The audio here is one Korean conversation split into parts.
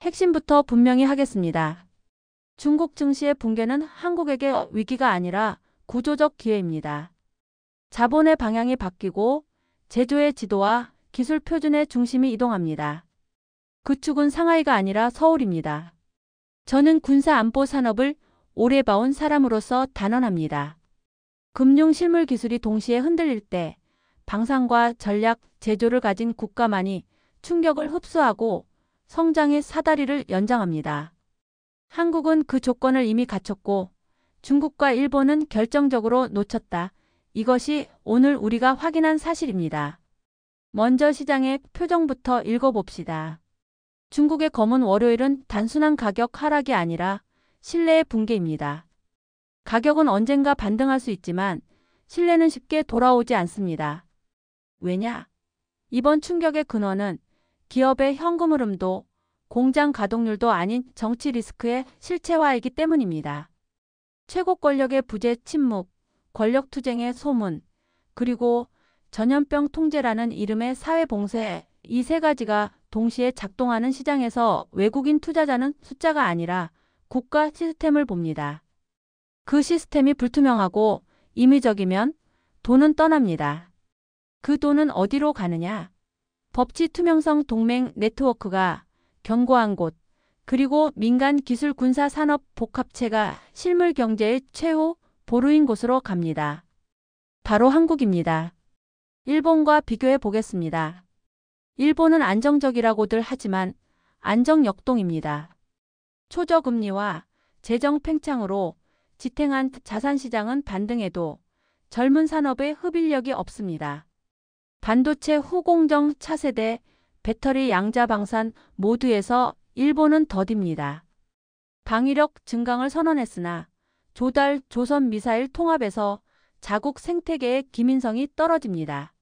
핵심부터 분명히 하겠습니다. 중국 증시의 붕괴는 한국에게 위기가 아니라 구조적 기회입니다. 자본의 방향이 바뀌고 제조의 지도와 기술 표준의 중심이 이동합니다. 그 축은 상하이가 아니라 서울입니다. 저는 군사 안보 산업을 오래 봐온 사람으로서 단언합니다. 금융 실물 기술이 동시에 흔들릴 때 방산과 전략, 제조를 가진 국가만이 충격을 흡수하고 성장의 사다리를 연장합니다. 한국은 그 조건을 이미 갖췄고 중국과 일본은 결정적으로 놓쳤다. 이것이 오늘 우리가 확인한 사실입니다. 먼저 시장의 표정부터 읽어봅시다. 중국의 검은 월요일은 단순한 가격 하락이 아니라 신뢰의 붕괴입니다. 가격은 언젠가 반등할 수 있지만 신뢰는 쉽게 돌아오지 않습니다. 왜냐? 이번 충격의 근원은 기업의 현금 흐름도 공장 가동률도 아닌 정치 리스크의 실체화이기 때문입니다. 최고 권력의 부재 침묵, 권력 투쟁의 소문, 그리고 전염병 통제라는 이름의 사회 봉쇄, 이 세 가지가 동시에 작동하는 시장에서 외국인 투자자는 숫자가 아니라 국가 시스템을 봅니다. 그 시스템이 불투명하고 임의적이면 돈은 떠납니다. 그 돈은 어디로 가느냐? 법치 투명성 동맹 네트워크가 견고한 곳, 그리고 민간 기술 군사 산업 복합체가 실물 경제의 최후 보루인 곳으로 갑니다. 바로 한국입니다. 일본과 비교해 보겠습니다. 일본은 안정적이라고들 하지만 안정 역동입니다. 초저금리와 재정 팽창으로 지탱한 자산시장은 반등해도 젊은 산업의 흡인력이 없습니다. 반도체 후공정 차세대, 배터리 양자 방산 모두에서 일본은 더딥니다. 방위력 증강을 선언했으나 조달 조선 미사일 통합에서 자국 생태계의 기민성이 떨어집니다.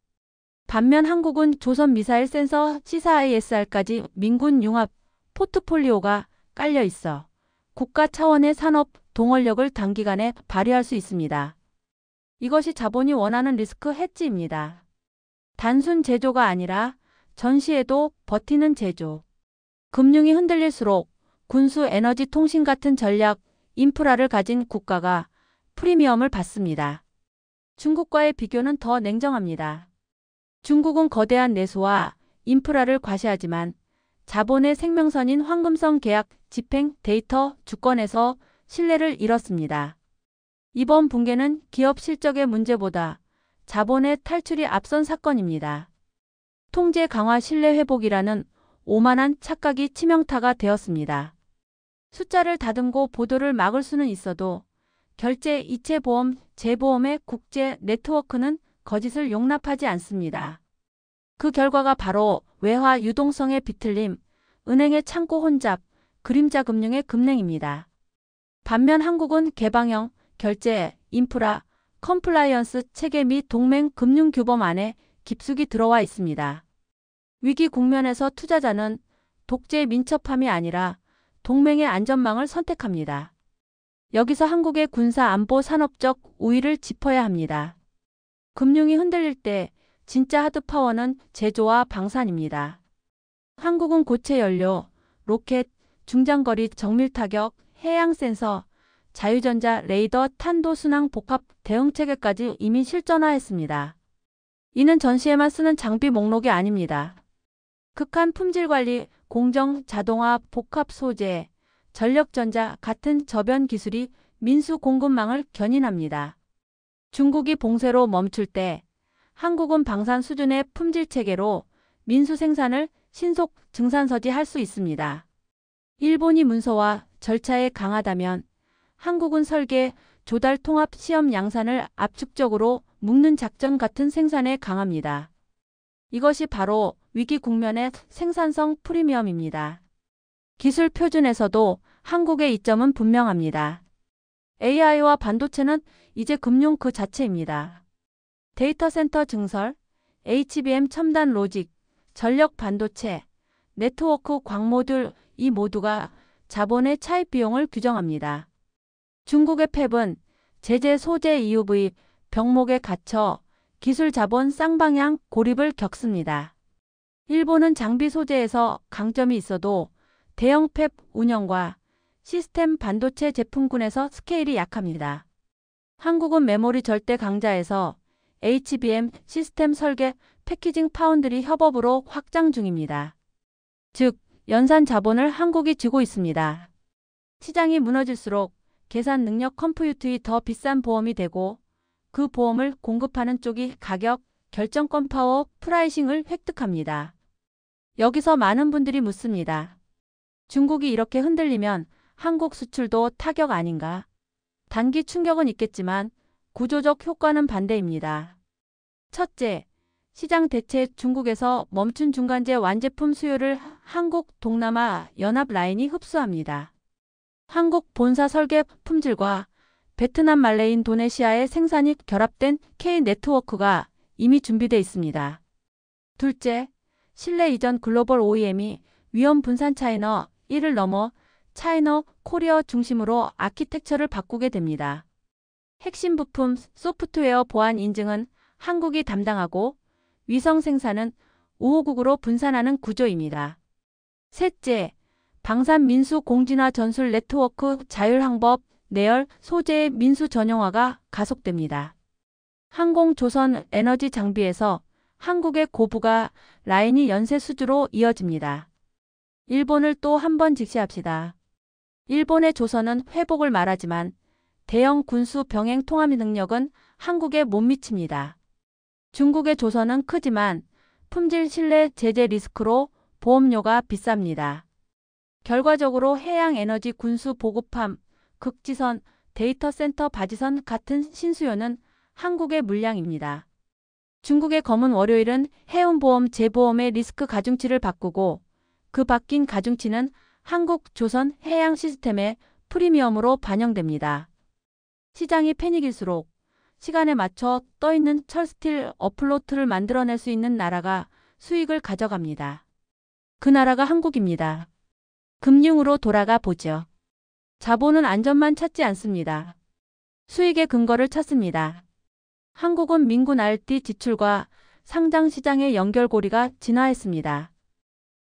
반면 한국은 조선 미사일 센서 C4ISR까지 민군 융합 포트폴리오가 깔려 있어 국가 차원의 산업 동원력을 단기간에 발휘할 수 있습니다. 이것이 자본이 원하는 리스크 해지입니다. 단순 제조가 아니라 전시에도 버티는 제조. 금융이 흔들릴수록 군수 에너지 통신 같은 전략, 인프라를 가진 국가가 프리미엄을 받습니다. 중국과의 비교는 더 냉정합니다. 중국은 거대한 내수와 인프라를 과시하지만 자본의 생명선인 황금성 계약, 집행, 데이터, 주권에서 신뢰를 잃었습니다. 이번 붕괴는 기업 실적의 문제보다 자본의 탈출이 앞선 사건입니다. 통제 강화 신뢰 회복이라는 오만한 착각이 치명타가 되었습니다. 숫자를 다듬고 보도를 막을 수는 있어도 결제, 이체 보험, 재보험의 국제 네트워크는 거짓을 용납하지 않습니다. 그 결과가 바로 외화 유동성의 비틀림, 은행의 창고 혼잡, 그림자 금융의 급냉입니다. 반면 한국은 개방형, 결제, 인프라, 컴플라이언스 체계 및 동맹 금융 규범 안에 깊숙이 들어와 있습니다. 위기 국면에서 투자자는 독재의 민첩함이 아니라 동맹의 안전망을 선택합니다. 여기서 한국의 군사 안보 산업적 우위를 짚어야 합니다. 금융이 흔들릴 때 진짜 하드파워는 제조와 방산입니다. 한국은 고체 연료, 로켓, 중장거리 정밀 타격, 해양 센서, 자유전자, 레이더, 탄도 순항 복합 대응 체계까지 이미 실전화했습니다. 이는 전시에만 쓰는 장비 목록이 아닙니다. 극한 품질 관리, 공정, 자동화, 복합 소재, 전력전자 같은 저변 기술이 민수 공급망을 견인합니다. 중국이 봉쇄로 멈출 때 한국은 방산 수준의 품질 체계로 민수 생산을 신속 증산서지할 수 있습니다. 일본이 문서와 절차에 강하다면 한국은 설계, 조달 통합 시험 양산을 압축적으로 묶는 작전 같은 생산에 강합니다. 이것이 바로 위기 국면의 생산성 프리미엄입니다. 기술 표준에서도 한국의 이점은 분명합니다. AI와 반도체는 이제 금융 그 자체입니다. 데이터 센터 증설, HBM 첨단 로직, 전력 반도체, 네트워크 광모듈 이 모두가 자본의 차입 비용을 규정합니다. 중국의 팹은 제재 소재 EUV 병목에 갇혀 기술 자본 쌍방향 고립을 겪습니다. 일본은 장비 소재에서 강점이 있어도 대형 팹 운영과 시스템 반도체 제품군에서 스케일이 약합니다. 한국은 메모리 절대 강자에서 HBM 시스템 설계, 패키징 파운드리 협업으로 확장 중입니다. 즉, 연산 자본을 한국이 쥐고 있습니다. 시장이 무너질수록 계산 능력 컴퓨트이 더 비싼 보험이 되고 그 보험을 공급하는 쪽이 가격, 결정권 파워, 프라이싱을 획득합니다. 여기서 많은 분들이 묻습니다. 중국이 이렇게 흔들리면 한국 수출도 타격 아닌가? 단기 충격은 있겠지만 구조적 효과는 반대입니다. 첫째, 시장 대체 중국에서 멈춘 중간재 완제품 수요를 한국 동남아 연합 라인이 흡수합니다. 한국 본사 설계 품질과 베트남 말레이 인도네시아의 생산이 결합된 K-네트워크가 이미 준비되어 있습니다. 둘째, 실내 이전 글로벌 OEM이 위험 분산 차이너 1을 넘어 차이너 코리아 중심으로 아키텍처를 바꾸게 됩니다. 핵심 부품 소프트웨어 보안 인증은 한국이 담당하고 위성 생산은 우호국으로 분산하는 구조입니다. 셋째, 방산 민수 공진화 전술 네트워크 자율항법 내열 소재의 민수 전용화가 가속됩니다. 항공조선 에너지 장비에서 한국의 고부가 라인이 연쇄 수주로 이어집니다. 일본을 또 한 번 직시합시다. 일본의 조선은 회복을 말하지만 대형 군수 병행 통합 능력은 한국에 못 미칩니다. 중국의 조선은 크지만 품질 신뢰 제재 리스크로 보험료가 비쌉니다. 결과적으로 해양 에너지 군수 보급함, 극지선, 데이터 센터 바지선 같은 신수요는 한국의 물량입니다. 중국의 검은 월요일은 해운보험 재보험의 리스크 가중치를 바꾸고 그 바뀐 가중치는 한국 조선 해양 시스템의 프리미엄으로 반영됩니다. 시장이 패닉일수록 시간에 맞춰 떠있는 철스틸 어플로트를 만들어낼 수 있는 나라가 수익을 가져갑니다. 그 나라가 한국입니다. 금융으로 돌아가 보죠. 자본은 안전만 찾지 않습니다. 수익의 근거를 찾습니다. 한국은 민군 RD 지출과 상장시장의 연결고리가 진화했습니다.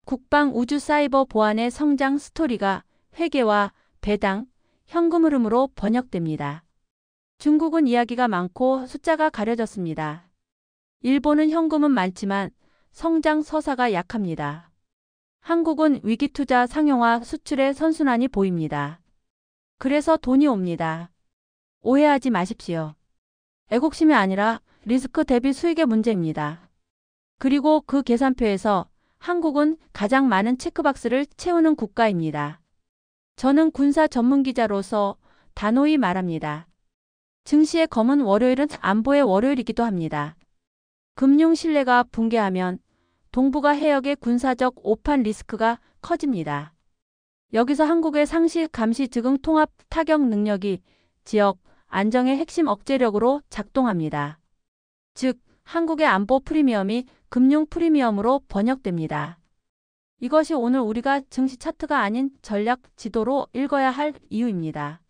국방 우주 사이버 보안의 성장 스토리가 회계와 배당, 현금 흐름으로 번역됩니다. 중국은 이야기가 많고 숫자가 가려졌습니다. 일본은 현금은 많지만 성장 서사가 약합니다. 한국은 위기투자 상용화 수출의 선순환이 보입니다. 그래서 돈이 옵니다. 오해하지 마십시오. 애국심이 아니라 리스크 대비 수익의 문제입니다. 그리고 그 계산표에서 한국은 가장 많은 체크박스를 채우는 국가입니다. 저는 군사 전문기자로서 단호히 말합니다. 증시의 검은 월요일은 안보의 월요일이기도 합니다. 금융 신뢰가 붕괴하면 동북아 해역의 군사적 오판 리스크가 커집니다. 여기서 한국의 상시 감시 즉흥 통합 타격 능력이 지역 안정의 핵심 억제력으로 작동합니다. 즉, 한국의 안보 프리미엄이 금융 프리미엄으로 번역됩니다. 이것이 오늘 우리가 증시 차트가 아닌 전략 지도로 읽어야 할 이유입니다.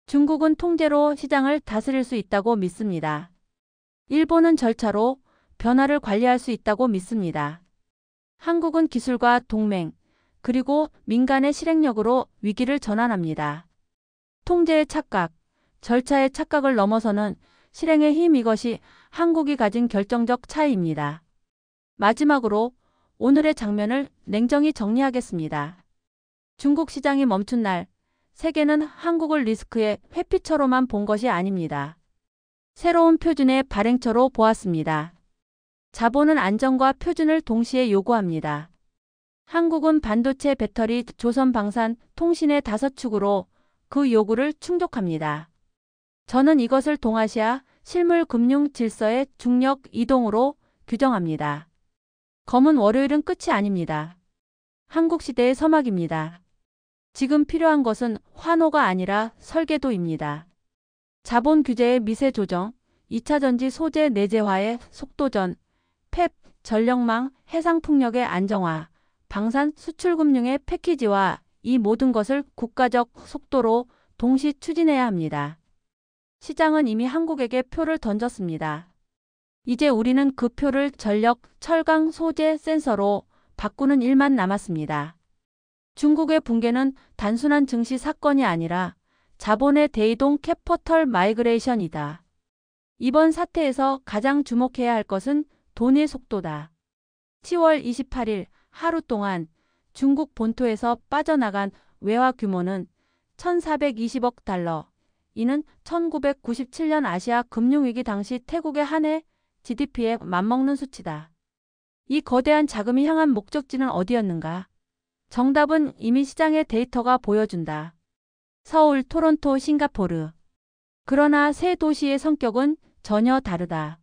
중국은 통제로 시장을 다스릴 수 있다고 믿습니다. 일본은 절차로 변화를 관리할 수 있다고 믿습니다. 한국은 기술과 동맹, 그리고 민간의 실행력으로 위기를 전환합니다. 통제의 착각, 절차의 착각을 넘어서는 실행의 힘, 이것이 한국이 가진 결정적 차이입니다. 마지막으로 오늘의 장면을 냉정히 정리하겠습니다. 중국 시장이 멈춘 날, 세계는 한국을 리스크의 회피처로만 본 것이 아닙니다. 새로운 표준의 발행처로 보았습니다. 자본은 안정과 표준을 동시에 요구합니다. 한국은 반도체, 배터리, 조선 방산, 통신의 5축으로 그 요구를 충족합니다. 저는 이것을 동아시아 실물 금융 질서의 중력 이동으로 규정합니다. 검은 월요일은 끝이 아닙니다. 한국 시대의 서막입니다. 지금 필요한 것은 환호가 아니라 설계도입니다. 자본 규제의 미세 조정, 2차 전지 소재 내재화의 속도전, 펩, 전력망, 해상풍력의 안정화, 방산 수출금융의 패키지와 이 모든 것을 국가적 속도로 동시 추진해야 합니다. 시장은 이미 한국에게 표를 던졌습니다. 이제 우리는 그 표를 전력, 철강, 소재, 센서로 바꾸는 일만 남았습니다. 중국의 붕괴는 단순한 증시 사건이 아니라 자본의 대이동 캐피털 마이그레이션이다. 이번 사태에서 가장 주목해야 할 것은 돈의 속도다. 10월 28일 하루 동안 중국 본토에서 빠져나간 외화 규모는 1,420억 달러. 이는 1997년 아시아 금융위기 당시 태국의 한 해 GDP에 맞먹는 수치다. 이 거대한 자금이 향한 목적지는 어디였는가? 정답은 이미 시장의 데이터가 보여준다. 서울, 토론토, 싱가포르. 그러나 세 도시의 성격은 전혀 다르다.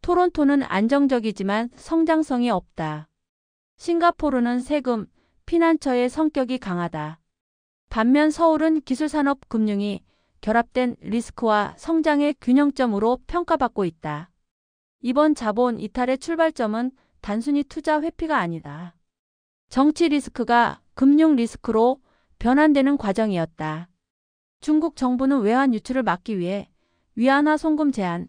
토론토는 안정적이지만 성장성이 없다. 싱가포르는 세금, 피난처의 성격이 강하다. 반면 서울은 기술산업 금융이 결합된 리스크와 성장의 균형점으로 평가받고 있다. 이번 자본 이탈의 출발점은 단순히 투자 회피가 아니다. 정치 리스크가 금융 리스크로 변환되는 과정이었다. 중국 정부는 외환 유출을 막기 위해 위안화 송금 제한,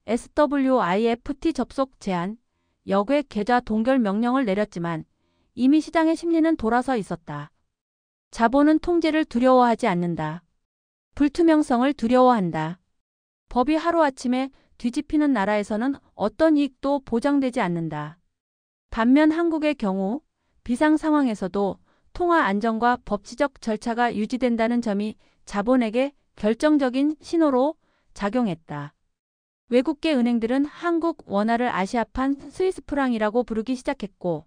SWIFT 접속 제한, 여객 계좌 동결 명령을 내렸지만 이미 시장의 심리는 돌아서 있었다. 자본은 통제를 두려워하지 않는다. 불투명성을 두려워한다. 법이 하루아침에 뒤집히는 나라에서는 어떤 이익도 보장되지 않는다. 반면 한국의 경우 비상 상황에서도 통화 안정과 법치적 절차가 유지된다는 점이 자본에게 결정적인 신호로 작용했다. 외국계 은행들은 한국 원화를 아시아판 스위스프랑이라고 부르기 시작했고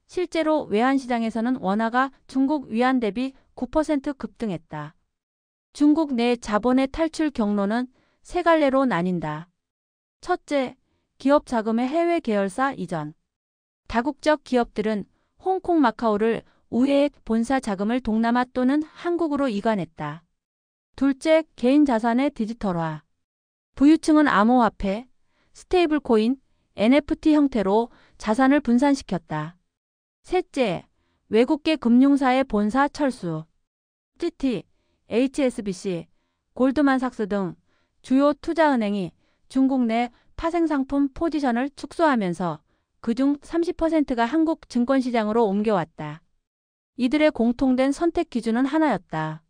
실제로 외환시장에서는 원화가 중국 위안 대비 9% 급등했다. 중국 내 자본의 탈출 경로는 세 갈래로 나뉜다. 첫째, 기업 자금의 해외 계열사 이전. 다국적 기업들은 홍콩, 마카오를 우회해 본사 자금을 동남아 또는 한국으로 이관했다. 둘째, 개인 자산의 디지털화. 부유층은 암호화폐, 스테이블 코인, NFT 형태로 자산을 분산시켰다. 셋째, 외국계 금융사의 본사 철수. GT, HSBC, 골드만삭스 등 주요 투자은행이 중국 내 파생상품 포지션을 축소하면서 그중 30%가 한국 증권시장으로 옮겨왔다. 이들의 공통된 선택 기준은 하나였다.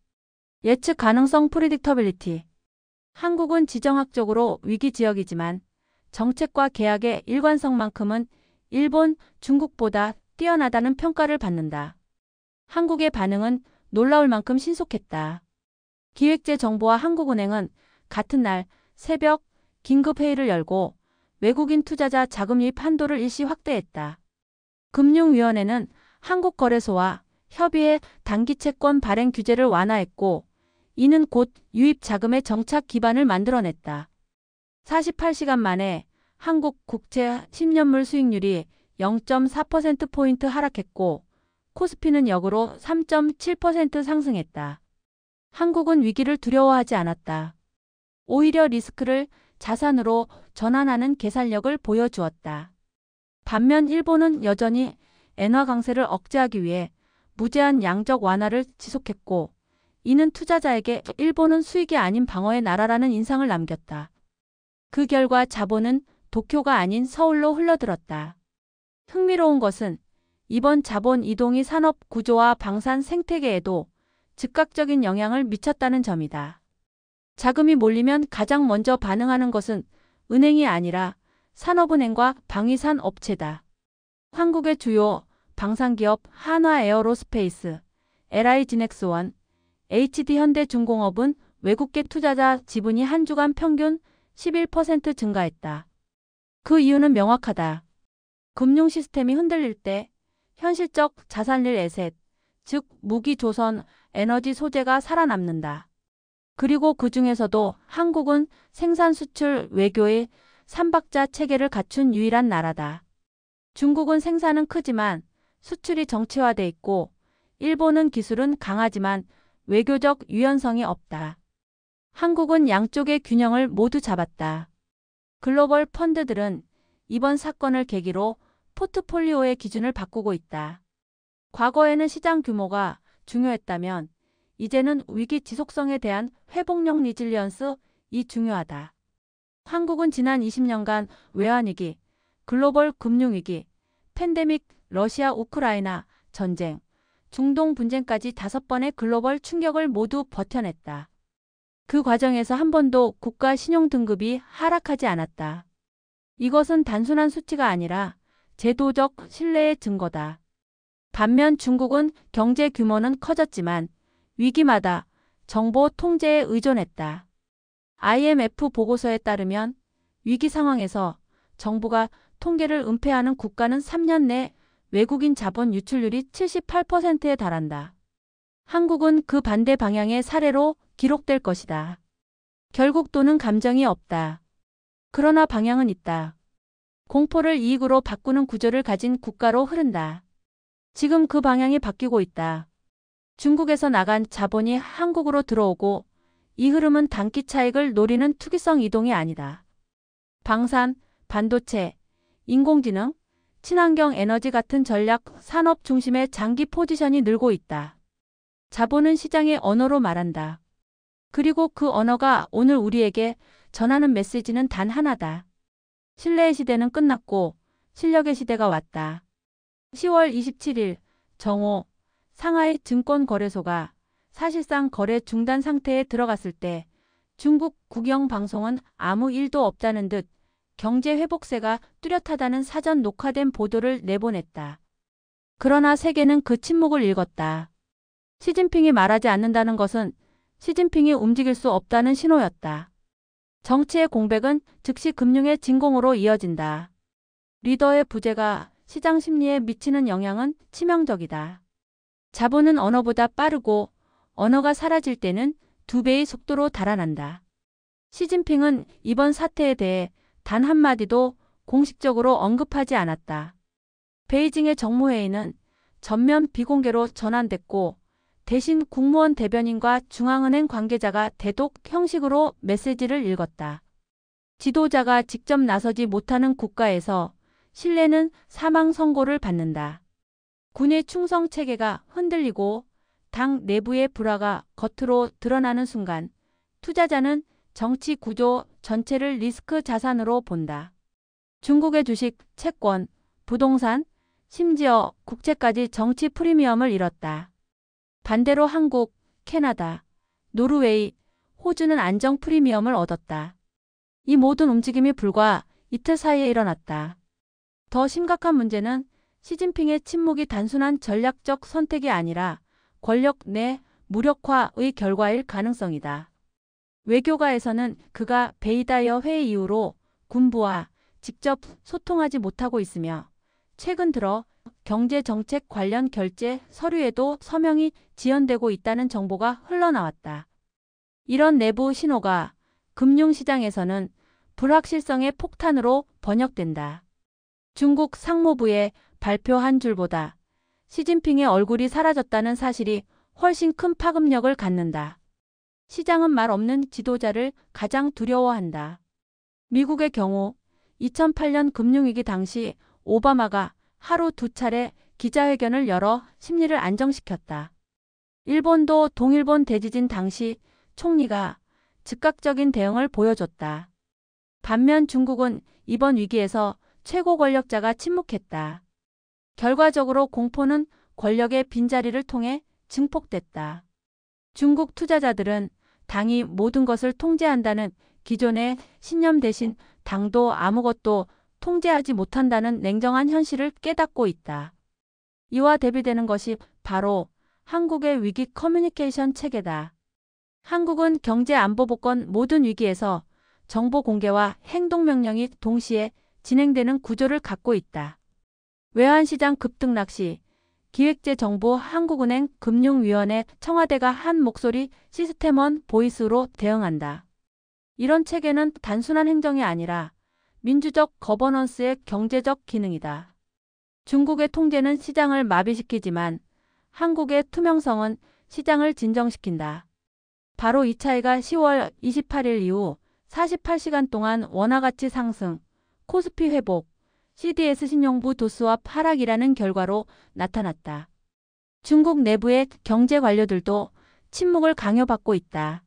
예측 가능성 프리딕터빌리티. 한국은 지정학적으로 위기 지역이지만 정책과 계약의 일관성만큼은 일본, 중국보다 뛰어나다는 평가를 받는다. 한국의 반응은 놀라울 만큼 신속했다. 기획재 정부와 한국은행은 같은 날 새벽 긴급회의를 열고 외국인 투자자 자금 유입 한도를 일시 확대했다. 금융위원회는 한국거래소와 협의해 단기채권 발행 규제를 완화했고 이는 곧 유입 자금의 정착 기반을 만들어냈다. 48시간 만에 한국 국채 10년물 수익률이 0.4%포인트 하락했고 코스피는 역으로 3.7% 상승했다. 한국은 위기를 두려워하지 않았다. 오히려 리스크를 자산으로 전환하는 계산력을 보여주었다. 반면 일본은 여전히 엔화 강세를 억제하기 위해 무제한 양적 완화를 지속했고 이는 투자자에게 일본은 수익이 아닌 방어의 나라라는 인상을 남겼다. 그 결과 자본은 도쿄가 아닌 서울로 흘러들었다. 흥미로운 것은 이번 자본 이동이 산업 구조와 방산 생태계에도 즉각적인 영향을 미쳤다는 점이다. 자금이 몰리면 가장 먼저 반응하는 것은 은행이 아니라 산업은행과 방위산 업체다. 한국의 주요 방산기업 한화에어로스페이스, LI지넥스원, HD현대중공업은 외국계 투자자 지분이 한 주간 평균 11% 증가했다. 그 이유는 명확하다. 금융 시스템이 흔들릴 때 현실적 자산릴 에셋, 즉 무기 조선, 에너지 소재가 살아남는다. 그리고 그 중에서도 한국은 생산 수출 외교의 삼박자 체계를 갖춘 유일한 나라다. 중국은 생산은 크지만 수출이 정치화돼 있고 일본은 기술은 강하지만 외교적 유연성이 없다. 한국은 양쪽의 균형을 모두 잡았다. 글로벌 펀드들은 이번 사건을 계기로 포트폴리오의 기준을 바꾸고 있다. 과거에는 시장 규모가 중요했다면 이제는 위기 지속성에 대한 회복력 리질리언스이 중요하다. 한국은 지난 20년간 외환위기, 글로벌 금융위기, 팬데믹, 러시아 우크라이나 전쟁, 중동 분쟁까지 5번의 글로벌 충격을 모두 버텨냈다. 그 과정에서 한 번도 국가 신용 등급이 하락하지 않았다. 이것은 단순한 수치가 아니라 제도적 신뢰의 증거다. 반면 중국은 경제 규모는 커졌지만 위기마다 정보 통제에 의존했다. IMF 보고서에 따르면 위기 상황에서 정부가 통계를 은폐하는 국가는 3년 내 외국인 자본 유출률이 78%에 달한다. 한국은 그 반대 방향의 사례로 기록될 것이다. 결국 돈은 감정이 없다. 그러나 방향은 있다. 공포를 이익으로 바꾸는 구조를 가진 국가로 흐른다. 지금 그 방향이 바뀌고 있다. 중국에서 나간 자본이 한국으로 들어오고 이 흐름은 단기 차익을 노리는 투기성 이동이 아니다. 방산, 반도체, 인공지능, 친환경 에너지 같은 전략 산업 중심의 장기 포지션이 늘고 있다. 자본은 시장의 언어로 말한다. 그리고 그 언어가 오늘 우리에게 전하는 메시지는 단 하나다. 신뢰의 시대는 끝났고 실력의 시대가 왔다. 10월 27일 정오 상하이 증권거래소가 사실상 거래 중단 상태에 들어갔을 때 중국 국영방송은 아무 일도 없다는 듯 경제 회복세가 뚜렷하다는 사전 녹화된 보도를 내보냈다. 그러나 세계는 그 침묵을 읽었다. 시진핑이 말하지 않는다는 것은 시진핑이 움직일 수 없다는 신호였다. 정치의 공백은 즉시 금융의 진공으로 이어진다. 리더의 부재가 시장 심리에 미치는 영향은 치명적이다. 자본은 언어보다 빠르고 언어가 사라질 때는 2배의 속도로 달아난다. 시진핑은 이번 사태에 대해 단 한마디도 공식적으로 언급하지 않았다. 베이징의 정무회의는 전면 비공개로 전환됐고 대신 국무원 대변인과 중앙은행 관계자가 대독 형식으로 메시지를 읽었다. 지도자가 직접 나서지 못하는 국가에서 신뢰는 사망 선고를 받는다. 군의 충성 체계가 흔들리고 당 내부의 불화가 겉으로 드러나는 순간 투자자는 정치 구조 전체를 리스크 자산으로 본다. 중국의 주식, 채권, 부동산, 심지어 국채까지 정치 프리미엄을 잃었다. 반대로 한국, 캐나다, 노르웨이, 호주는 안정 프리미엄을 얻었다. 이 모든 움직임이 불과 이틀 사이에 일어났다. 더 심각한 문제는 시진핑의 침묵이 단순한 전략적 선택이 아니라 권력 내 무력화의 결과일 가능성이다. 외교가에서는 그가 베이다이어 회의 이후로 군부와 직접 소통하지 못하고 있으며 최근 들어 경제정책 관련 결제 서류에도 서명이 지연되고 있다는 정보가 흘러나왔다. 이런 내부 신호가 금융시장에서는 불확실성의 폭탄으로 번역된다. 중국 상무부의 발표 한 줄보다 시진핑의 얼굴이 사라졌다는 사실이 훨씬 큰 파급력을 갖는다. 시장은 말 없는 지도자를 가장 두려워한다. 미국의 경우 2008년 금융위기 당시 오바마가 하루 2차례 기자회견을 열어 심리를 안정시켰다. 일본도 동일본 대지진 당시 총리가 즉각적인 대응을 보여줬다. 반면 중국은 이번 위기에서 최고 권력자가 침묵했다. 결과적으로 공포는 권력의 빈자리를 통해 증폭됐다. 중국 투자자들은 당이 모든 것을 통제한다는 기존의 신념 대신 당도 아무것도 통제하지 못한다는 냉정한 현실을 깨닫고 있다. 이와 대비되는 것이 바로 한국의 위기 커뮤니케이션 체계다. 한국은 경제 안보 보건 모든 위기에서 정보 공개와 행동 명령이 동시에 진행되는 구조를 갖고 있다. 외환시장 급등락 시 기획재정부 한국은행 금융위원회 청와대가 한 목소리 시스템원 보이스로 대응한다. 이런 체계는 단순한 행정이 아니라 민주적 거버넌스의 경제적 기능이다. 중국의 통제는 시장을 마비시키지만 한국의 투명성은 시장을 진정시킨다. 바로 이 차이가 10월 28일 이후 48시간 동안 원화가치 상승, 코스피 회복, CDS 신용부 도스왑 하락이라는 결과로 나타났다. 중국 내부의 경제 관료들도 침묵을 강요받고 있다.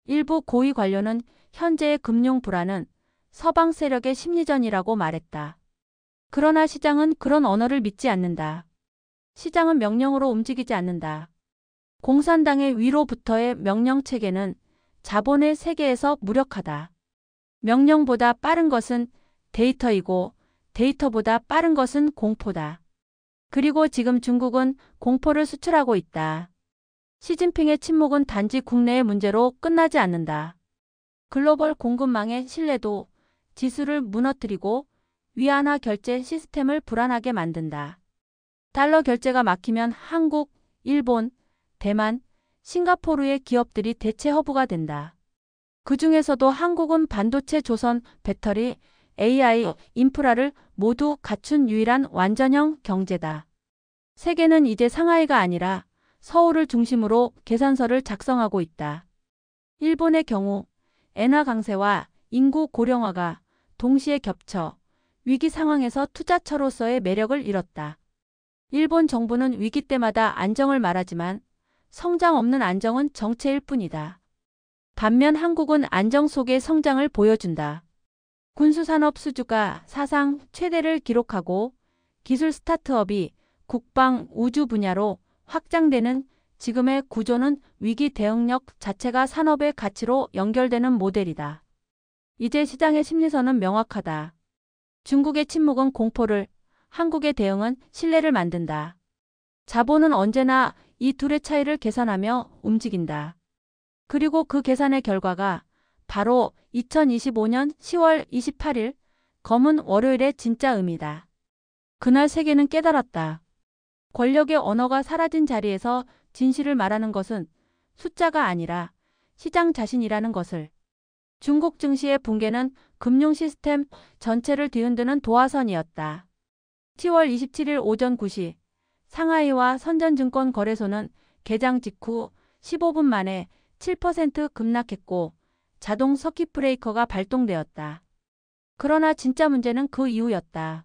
일부 고위 관료는 현재의 금융 불안은 서방 세력의 심리전이라고 말했다. 그러나 시장은 그런 언어를 믿지 않는다. 시장은 명령으로 움직이지 않는다. 공산당의 위로부터의 명령 체계는 자본의 세계에서 무력하다. 명령보다 빠른 것은 데이터이고 데이터보다 빠른 것은 공포다. 그리고 지금 중국은 공포를 수출하고 있다. 시진핑의 침묵은 단지 국내의 문제로 끝나지 않는다. 글로벌 공급망의 신뢰도 지수를 무너뜨리고 위안화 결제 시스템을 불안하게 만든다. 달러 결제가 막히면 한국, 일본, 대만, 싱가포르의 기업들이 대체 허브가 된다. 그 중에서도 한국은 반도체, 조선, 배터리, AI, 인프라를 모두 갖춘 유일한 완전형 경제다. 세계는 이제 상하이가 아니라 서울을 중심으로 계산서를 작성하고 있다. 일본의 경우 엔화 강세와 인구 고령화가 동시에 겹쳐 위기 상황에서 투자처로서의 매력을 잃었다. 일본 정부는 위기 때마다 안정을 말하지만 성장 없는 안정은 정체일 뿐이다. 반면 한국은 안정 속의 성장을 보여준다. 군수산업 수주가 사상 최대를 기록하고 기술 스타트업이 국방, 우주 분야로 확장되는 지금의 구조는 위기 대응력 자체가 산업의 가치로 연결되는 모델이다. 이제 시장의 심리선은 명확하다. 중국의 침묵은 공포를, 한국의 대응은 신뢰를 만든다. 자본은 언제나 이 둘의 차이를 계산하며 움직인다. 그리고 그 계산의 결과가 바로 2025년 10월 28일 검은 월요일의 진짜 의미다. 그날 세계는 깨달았다. 권력의 언어가 사라진 자리에서 진실을 말하는 것은 숫자가 아니라 시장 자신이라는 것을. 중국 증시의 붕괴는 금융 시스템 전체를 뒤흔드는 도화선이었다. 10월 27일 오전 9시 상하이와 선전증권 거래소는 개장 직후 15분 만에 7% 급락했고 자동 서킷 브레이커가 발동되었다. 그러나 진짜 문제는 그 이후였다.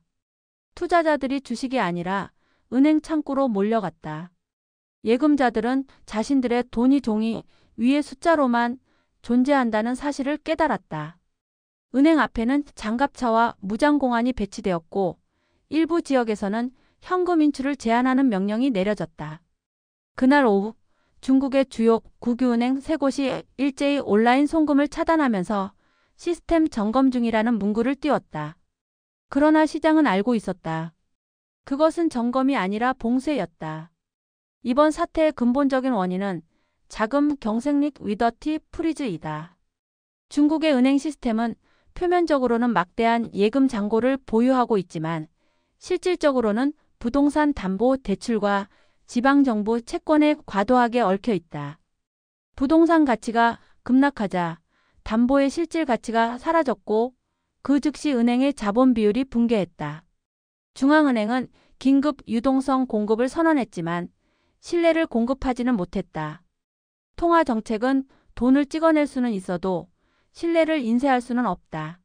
투자자들이 주식이 아니라 은행 창구로 몰려갔다. 예금자들은 자신들의 돈이 종이 위의 숫자로만 존재한다는 사실을 깨달았다. 은행 앞에는 장갑차와 무장공안이 배치되었고 일부 지역에서는 현금 인출을 제한하는 명령이 내려졌다. 그날 오후 중국의 주요 국유은행 3곳이 일제히 온라인 송금을 차단하면서 시스템 점검 중이라는 문구를 띄웠다. 그러나 시장은 알고 있었다. 그것은 점검이 아니라 봉쇄였다. 이번 사태의 근본적인 원인은 자금 경색력 위더티 프리즈이다. 중국의 은행 시스템은 표면적으로는 막대한 예금 잔고를 보유하고 있지만 실질적으로는 부동산 담보 대출과 지방정부 채권에 과도하게 얽혀 있다. 부동산 가치가 급락하자 담보의 실질 가치가 사라졌고 그 즉시 은행의 자본 비율이 붕괴했다. 중앙은행은 긴급 유동성 공급을 선언했지만 신뢰를 공급하지는 못했다. 통화 정책은 돈을 찍어낼 수는 있어도 신뢰를 인쇄할 수는 없다.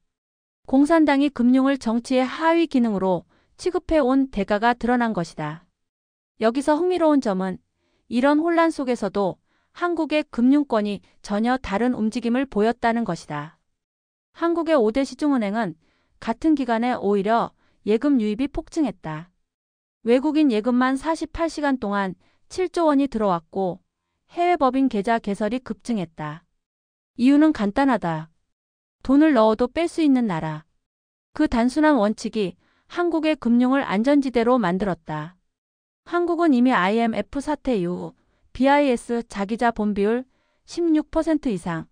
공산당이 금융을 정치의 하위 기능으로 취급해 온 대가가 드러난 것이다. 여기서 흥미로운 점은 이런 혼란 속에서도 한국의 금융권이 전혀 다른 움직임을 보였다는 것이다. 한국의 5대 시중은행은 같은 기간에 오히려 예금 유입이 폭증했다. 외국인 예금만 48시간 동안 7조 원이 들어왔고 해외 법인 계좌 개설이 급증했다. 이유는 간단하다. 돈을 넣어도 뺄 수 있는 나라. 그 단순한 원칙이 한국의 금융을 안전지대로 만들었다. 한국은 이미 IMF 사태 이후 BIS 자기자 본비율 16% 이상,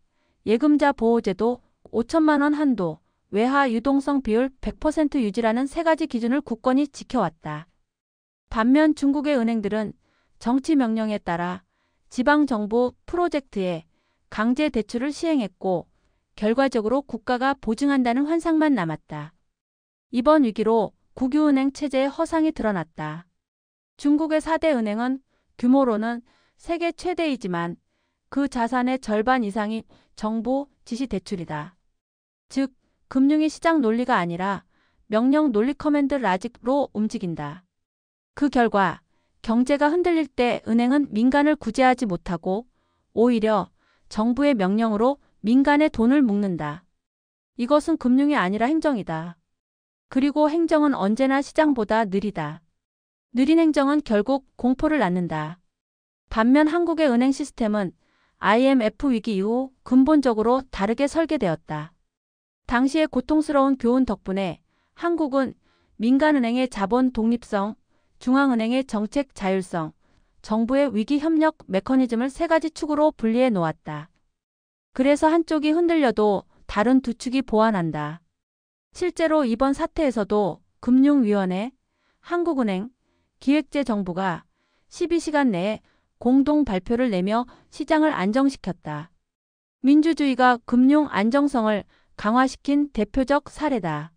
예금자 보호제도 5천만 원 한도, 외화 유동성 비율 100% 유지라는 3가지 기준을 굳건히 지켜왔다. 반면 중국의 은행들은 정치 명령에 따라 지방정부 프로젝트에 강제 대출을 시행했고 결과적으로 국가가 보증한다는 환상만 남았다. 이번 위기로 국유은행 체제의 허상이 드러났다. 중국의 4대 은행은 규모로는 세계 최대이지만 그 자산의 절반 이상이 정부 지시 대출이다. 즉, 금융이 시장 논리가 아니라 명령 논리 커맨드 라직으로 움직인다. 그 결과 경제가 흔들릴 때 은행은 민간을 구제하지 못하고 오히려 정부의 명령으로 민간의 돈을 묶는다. 이것은 금융이 아니라 행정이다. 그리고 행정은 언제나 시장보다 느리다. 느린 행정은 결국 공포를 낳는다. 반면 한국의 은행 시스템은 IMF 위기 이후 근본적으로 다르게 설계되었다. 당시의 고통스러운 교훈 덕분에 한국은 민간은행의 자본 독립성, 중앙은행의 정책 자율성, 정부의 위기 협력 메커니즘을 세 가지 축으로 분리해 놓았다. 그래서 한쪽이 흔들려도 다른 두 축이 보완한다. 실제로 이번 사태에서도 금융위원회, 한국은행, 기획재정부가 12시간 내에 공동 발표를 내며 시장을 안정시켰다. 민주주의가 금융 안정성을 강화시킨 대표적 사례다.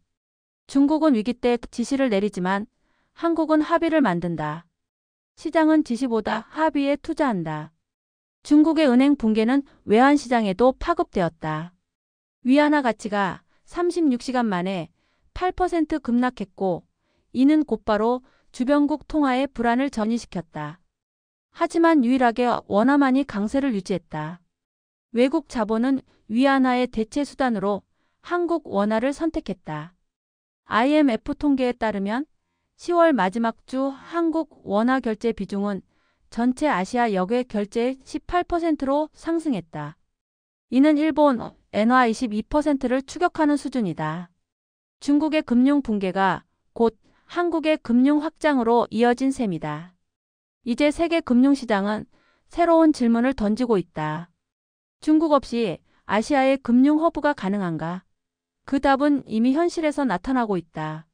중국은 위기 때 지시를 내리지만 한국은 합의를 만든다. 시장은 지시보다 합의에 투자한다. 중국의 은행 붕괴는 외환시장에도 파급되었다. 위안화 가치가 36시간 만에 8% 급락했고 이는 곧바로 주변국 통화의 불안을 전이시켰다. 하지만 유일하게 원화만이 강세를 유지했다. 외국 자본은 위안화의 대체 수단으로 한국 원화를 선택했다. IMF 통계에 따르면 10월 마지막 주 한국 원화 결제 비중은 전체 아시아 역외 결제의 18%로 상승했다. 이는 일본 엔화 22%를 추격하는 수준이다. 중국의 금융 붕괴가 곧 한국의 금융 확장으로 이어진 셈이다. 이제 세계 금융시장은 새로운 질문을 던지고 있다. 중국 없이 아시아의 금융 허브가 가능한가? 그 답은 이미 현실에서 나타나고 있다.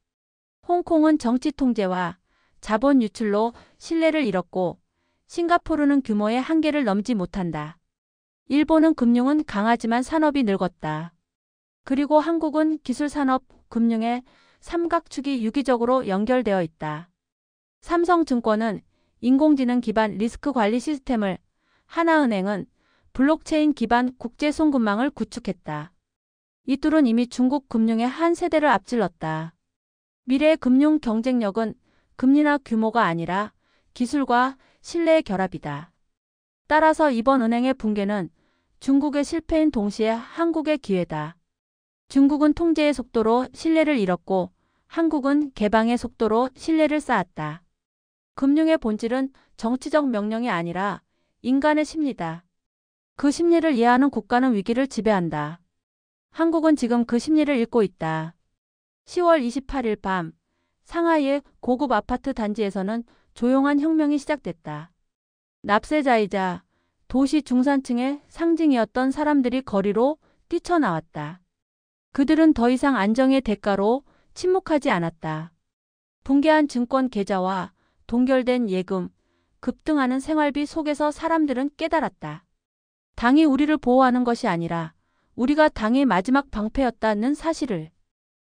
홍콩은 정치 통제와 자본 유출로 신뢰를 잃었고 싱가포르는 규모의 한계를 넘지 못한다. 일본은 금융은 강하지만 산업이 늙었다. 그리고 한국은 기술산업, 금융의 삼각축이 유기적으로 연결되어 있다. 삼성증권은 인공지능 기반 리스크 관리 시스템을, 하나은행은 블록체인 기반 국제 송금망을 구축했다. 이 둘은 이미 중국 금융의 한 세대를 앞질렀다. 미래의 금융 경쟁력은 금리나 규모가 아니라 기술과 신뢰의 결합이다. 따라서 이번 은행의 붕괴는 중국의 실패인 동시에 한국의 기회다. 중국은 통제의 속도로 신뢰를 잃었고 한국은 개방의 속도로 신뢰를 쌓았다. 금융의 본질은 정치적 명령이 아니라 인간의 심리다. 그 심리를 이해하는 국가는 위기를 지배한다. 한국은 지금 그 심리를 읽고 있다. 10월 28일 밤 상하이의 고급 아파트 단지에서는 조용한 혁명이 시작됐다. 납세자이자 도시 중산층의 상징이었던 사람들이 거리로 뛰쳐나왔다. 그들은 더 이상 안정의 대가로 침묵하지 않았다. 붕괴한 증권 계좌와 동결된 예금, 급등하는 생활비 속에서 사람들은 깨달았다. 당이 우리를 보호하는 것이 아니라 우리가 당의 마지막 방패였다는 사실을.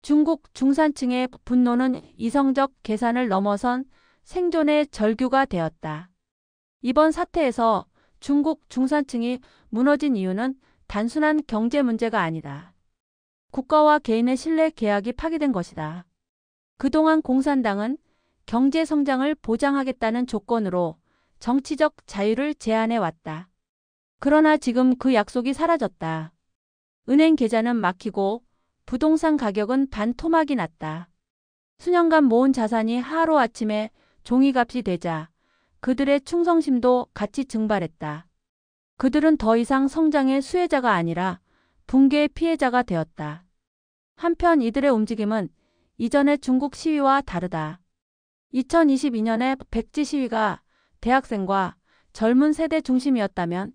중국 중산층의 분노는 이성적 계산을 넘어선 생존의 절규가 되었다. 이번 사태에서 중국 중산층이 무너진 이유는 단순한 경제 문제가 아니다. 국가와 개인의 신뢰 계약이 파기된 것이다. 그동안 공산당은 경제 성장을 보장하겠다는 조건으로 정치적 자유를 제한해 왔다. 그러나 지금 그 약속이 사라졌다. 은행 계좌는 막히고 부동산 가격은 반토막이 났다. 수년간 모은 자산이 하루아침에 종이값이 되자 그들의 충성심도 같이 증발했다. 그들은 더 이상 성장의 수혜자가 아니라 붕괴의 피해자가 되었다. 한편 이들의 움직임은 이전의 중국 시위와 다르다. 2022년의 백지 시위가 대학생과 젊은 세대 중심이었다면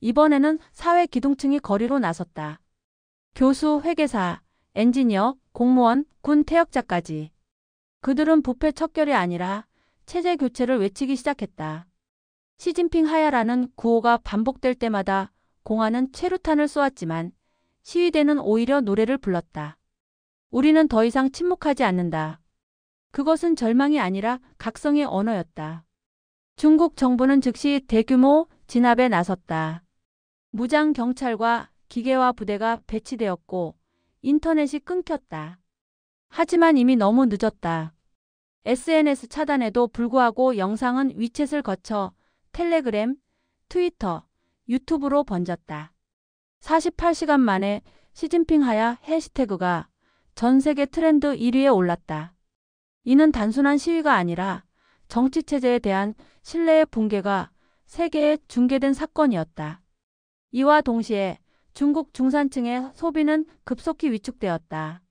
이번에는 사회 기둥층이 거리로 나섰다. 교수, 회계사, 엔지니어, 공무원, 군 퇴역자까지. 그들은 부패 척결이 아니라 체제 교체를 외치기 시작했다. 시진핑 하야라는 구호가 반복될 때마다 공안은 최루탄을 쏘았지만 시위대는 오히려 노래를 불렀다. 우리는 더 이상 침묵하지 않는다. 그것은 절망이 아니라 각성의 언어였다. 중국 정부는 즉시 대규모 진압에 나섰다. 무장 경찰과 기계화 부대가 배치되었고 인터넷이 끊겼다. 하지만 이미 너무 늦었다. SNS 차단에도 불구하고 영상은 위챗을 거쳐 텔레그램, 트위터, 유튜브로 번졌다. 48시간 만에 시진핑 하야 해시태그가 전 세계 트렌드 1위에 올랐다. 이는 단순한 시위가 아니라 정치체제에 대한 신뢰의 붕괴가 세계에 중계된 사건이었다. 이와 동시에 중국 중산층의 소비는 급속히 위축되었다.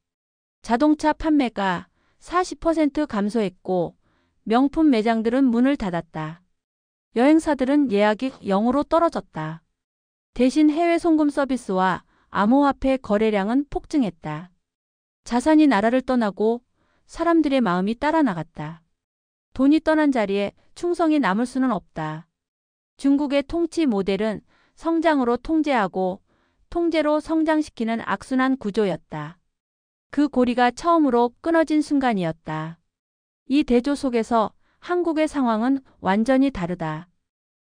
자동차 판매가 40% 감소했고 명품 매장들은 문을 닫았다. 여행사들은 예약이 0으로 떨어졌다. 대신 해외 송금 서비스와 암호화폐 거래량은 폭증했다. 자산이 나라를 떠나고 사람들의 마음이 따라 나갔다. 돈이 떠난 자리에 충성이 남을 수는 없다. 중국의 통치 모델은 성장으로 통제하고 통제로 성장시키는 악순환 구조였다. 그 고리가 처음으로 끊어진 순간이었다. 이 대조 속에서 한국의 상황은 완전히 다르다.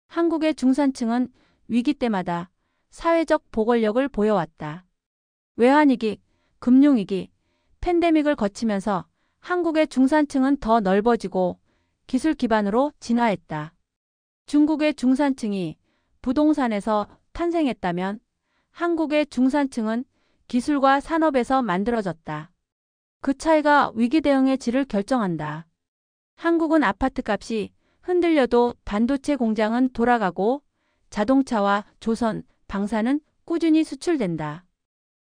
한국의 중산층은 위기 때마다 사회적 보궐력을 보여왔다. 외환위기, 금융위기, 팬데믹을 거치면서 한국의 중산층은 더 넓어지고 기술 기반으로 진화했다. 중국의 중산층이 부동산에서 탄생했다면 한국의 중산층은 기술과 산업에서 만들어졌다. 그 차이가 위기 대응의 질을 결정한다. 한국은 아파트값이 흔들려도 반도체 공장은 돌아가고 자동차와 조선, 방사는 꾸준히 수출된다.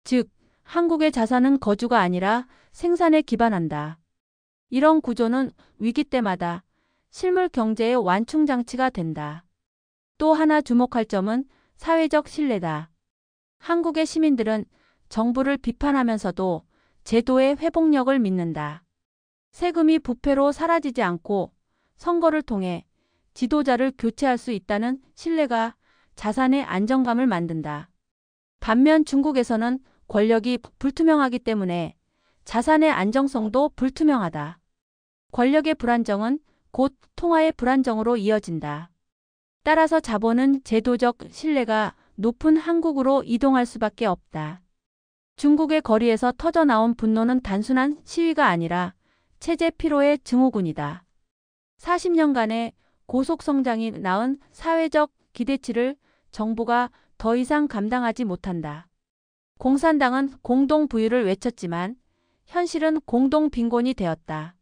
즉, 한국의 자산은 거주가 아니라 생산에 기반한다. 이런 구조는 위기 때마다 실물 경제의 완충 장치가 된다. 또 하나 주목할 점은 사회적 신뢰다. 한국의 시민들은 정부를 비판하면서도 제도의 회복력을 믿는다. 세금이 부패로 사라지지 않고 선거를 통해 지도자를 교체할 수 있다는 신뢰가 자산의 안정감을 만든다. 반면 중국에서는 권력이 불투명하기 때문에 자산의 안정성도 불투명하다. 권력의 불안정은 곧 통화의 불안정으로 이어진다. 따라서 자본은 제도적 신뢰가 높은 한국으로 이동할 수밖에 없다. 중국의 거리에서 터져나온 분노는 단순한 시위가 아니라 체제 피로의 증후군이다. 40년간의 고속 성장이 낳은 사회적 기대치를 정부가 더 이상 감당하지 못한다. 공산당은 공동 부유를 외쳤지만 현실은 공동 빈곤이 되었다.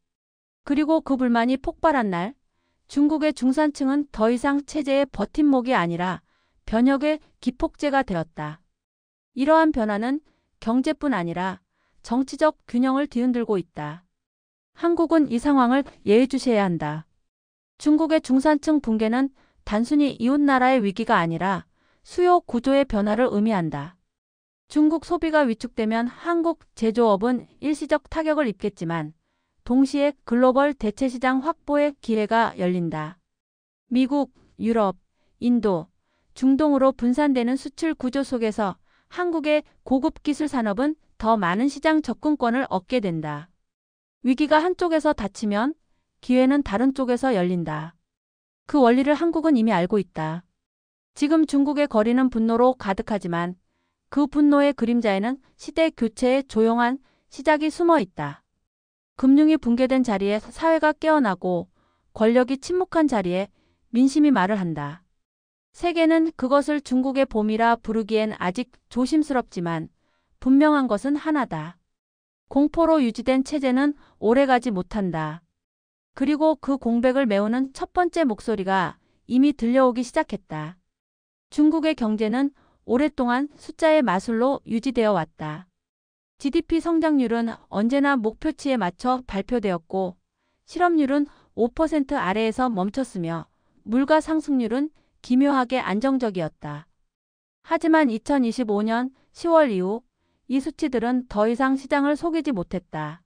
그리고 그 불만이 폭발한 날 중국의 중산층은 더 이상 체제의 버팀목이 아니라 변혁의 기폭제가 되었다. 이러한 변화는 경제뿐 아니라 정치적 균형을 뒤흔들고 있다. 한국은 이 상황을 예의주시해야 한다. 중국의 중산층 붕괴는 단순히 이웃나라의 위기가 아니라 수요 구조의 변화를 의미한다. 중국 소비가 위축되면 한국 제조업은 일시적 타격을 입겠지만 동시에 글로벌 대체시장 확보의 기회가 열린다. 미국, 유럽, 인도, 중동으로 분산되는 수출 구조 속에서 한국의 고급 기술 산업은 더 많은 시장 접근권을 얻게 된다. 위기가 한쪽에서 닫히면 기회는 다른 쪽에서 열린다. 그 원리를 한국은 이미 알고 있다. 지금 중국의 거리는 분노로 가득하지만 그 분노의 그림자에는 시대 교체의 조용한 시작이 숨어 있다. 금융이 붕괴된 자리에 사회가 깨어나고 권력이 침묵한 자리에 민심이 말을 한다. 세계는 그것을 중국의 봄이라 부르기엔 아직 조심스럽지만 분명한 것은 하나다. 공포로 유지된 체제는 오래가지 못한다. 그리고 그 공백을 메우는 첫 번째 목소리가 이미 들려오기 시작했다. 중국의 경제는 오랫동안 숫자의 마술로 유지되어 왔다. GDP 성장률은 언제나 목표치에 맞춰 발표되었고 실업률은 5% 아래에서 멈췄으며 물가 상승률은 기묘하게 안정적이었다. 하지만 2025년 10월 이후 이 수치들은 더 이상 시장을 속이지 못했다.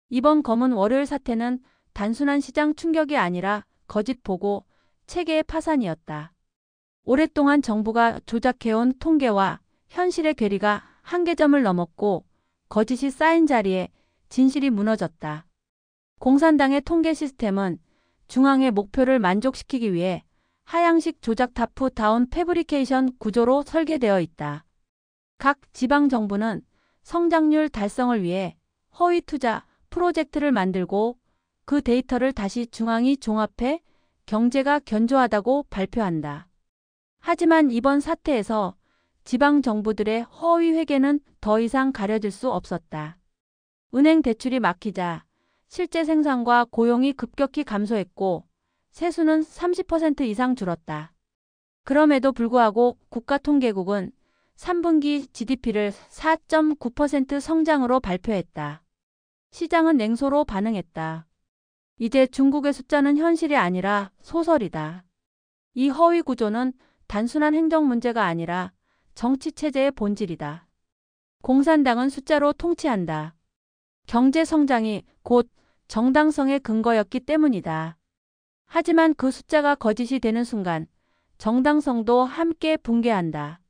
이번 검은 월요일 사태는 단순한 시장 충격이 아니라 거짓 보고 체계의 파산이었다. 오랫동안 정부가 조작해온 통계와 현실의 괴리가 한계점을 넘었고 거짓이 쌓인 자리에 진실이 무너졌다. 공산당의 통계 시스템은 중앙의 목표를 만족시키기 위해 하향식 조작 타프 다운 패브리케이션 구조로 설계되어 있다. 각 지방정부는 성장률 달성을 위해 허위 투자 프로젝트를 만들고 그 데이터를 다시 중앙이 종합해 경제가 견조하다고 발표한다. 하지만 이번 사태에서 지방정부들의 허위 회계는 더 이상 가려질 수 없었다. 은행 대출이 막히자 실제 생산과 고용이 급격히 감소했고 세수는 30% 이상 줄었다. 그럼에도 불구하고 국가통계국은 3분기 GDP를 4.9% 성장으로 발표했다. 시장은 냉소로 반응했다. 이제 중국의 숫자는 현실이 아니라 소설이다. 이 허위 구조는 단순한 행정 문제가 아니라 정치 체제의 본질이다. 공산당은 숫자로 통치한다. 경제 성장이 곧 정당성의 근거였기 때문이다. 하지만 그 숫자가 거짓이 되는 순간 정당성도 함께 붕괴한다.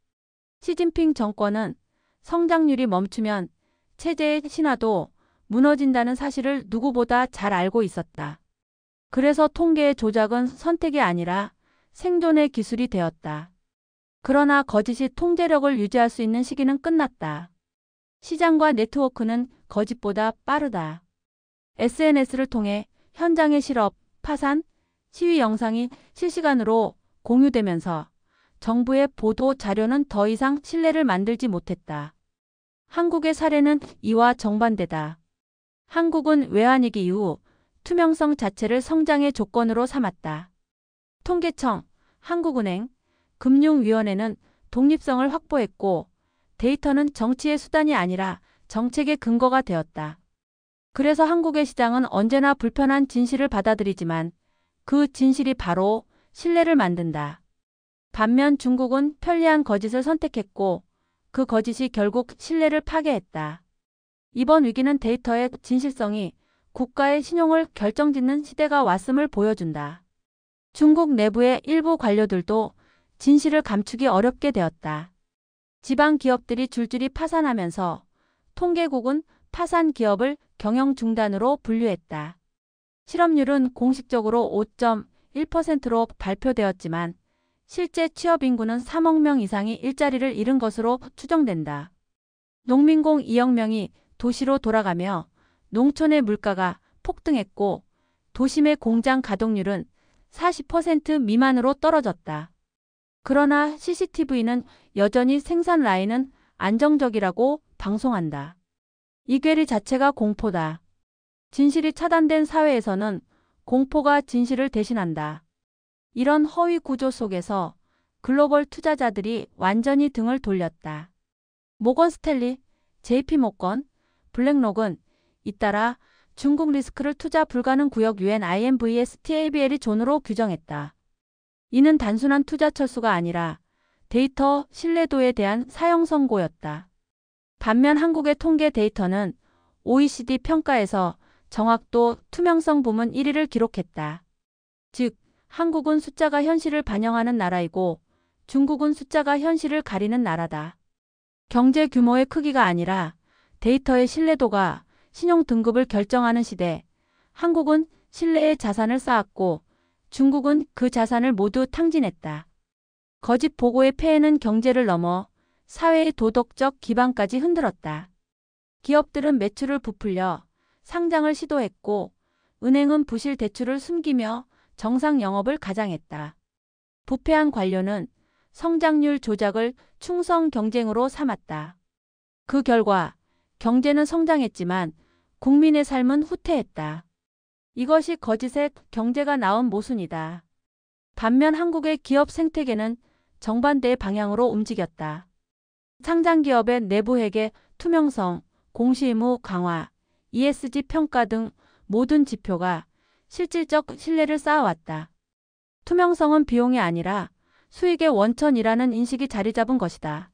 시진핑 정권은 성장률이 멈추면 체제의 신화도 무너진다는 사실을 누구보다 잘 알고 있었다. 그래서 통계의 조작은 선택이 아니라 생존의 기술이 되었다. 그러나 거짓이 통제력을 유지할 수 있는 시기는 끝났다. 시장과 네트워크는 거짓보다 빠르다. SNS를 통해 현장의 실업, 파산, 시위 영상이 실시간으로 공유되면서 정부의 보도 자료는 더 이상 신뢰를 만들지 못했다. 한국의 사례는 이와 정반대다. 한국은 외환위기 이후 투명성 자체를 성장의 조건으로 삼았다. 통계청, 한국은행, 금융위원회는 독립성을 확보했고 데이터는 정치의 수단이 아니라 정책의 근거가 되었다. 그래서 한국의 시장은 언제나 불편한 진실을 받아들이지만 그 진실이 바로 신뢰를 만든다. 반면 중국은 편리한 거짓을 선택했고 그 거짓이 결국 신뢰를 파괴했다. 이번 위기는 데이터의 진실성이 국가의 신용을 결정짓는 시대가 왔음을 보여준다. 중국 내부의 일부 관료들도 진실을 감추기 어렵게 되었다. 지방 기업들이 줄줄이 파산하면서 통계국은 파산 기업을 경영 중단으로 분류했다. 실업률은 공식적으로 5.1%로 발표되었지만 실제 취업 인구는 3억 명 이상이 일자리를 잃은 것으로 추정된다. 농민공 2억 명이 도시로 돌아가며 농촌의 물가가 폭등했고 도심의 공장 가동률은 40% 미만으로 떨어졌다. 그러나 CCTV는 여전히 생산 라인은 안정적이라고 방송한다. 이 괴리 자체가 공포다. 진실이 차단된 사회에서는 공포가 진실을 대신한다. 이런 허위 구조 속에서 글로벌 투자자들이 완전히 등을 돌렸다. 모건 스탠리, JP모건, 블랙록은 잇따라 중국 리스크를 투자 불가능 구역 UNIMVS TABL이 존으로 규정했다. 이는 단순한 투자 철수가 아니라 데이터 신뢰도에 대한 사형 선고였다. 반면 한국의 통계 데이터는 OECD 평가에서 정확도, 투명성 부문 1위를 기록했다. 즉, 한국은 숫자가 현실을 반영하는 나라이고 중국은 숫자가 현실을 가리는 나라다. 경제 규모의 크기가 아니라 데이터의 신뢰도가 신용 등급을 결정하는 시대, 한국은 신뢰의 자산을 쌓았고 중국은 그 자산을 모두 탕진했다. 거짓 보고의 폐해는 경제를 넘어 사회의 도덕적 기반까지 흔들었다. 기업들은 매출을 부풀려 상장을 시도했고 은행은 부실 대출을 숨기며 정상 영업을 가장했다. 부패한 관료는 성장률 조작을 충성 경쟁으로 삼았다. 그 결과 경제는 성장했지만 국민의 삶은 후퇴했다. 이것이 거짓의 경제가 낳은 모순이다. 반면 한국의 기업 생태계는 정반대의 방향으로 움직였다. 상장기업의 내부 회계, 투명성, 공시의무 강화, ESG 평가 등 모든 지표가 실질적 신뢰를 쌓아왔다. 투명성은 비용이 아니라 수익의 원천이라는 인식이 자리 잡은 것이다.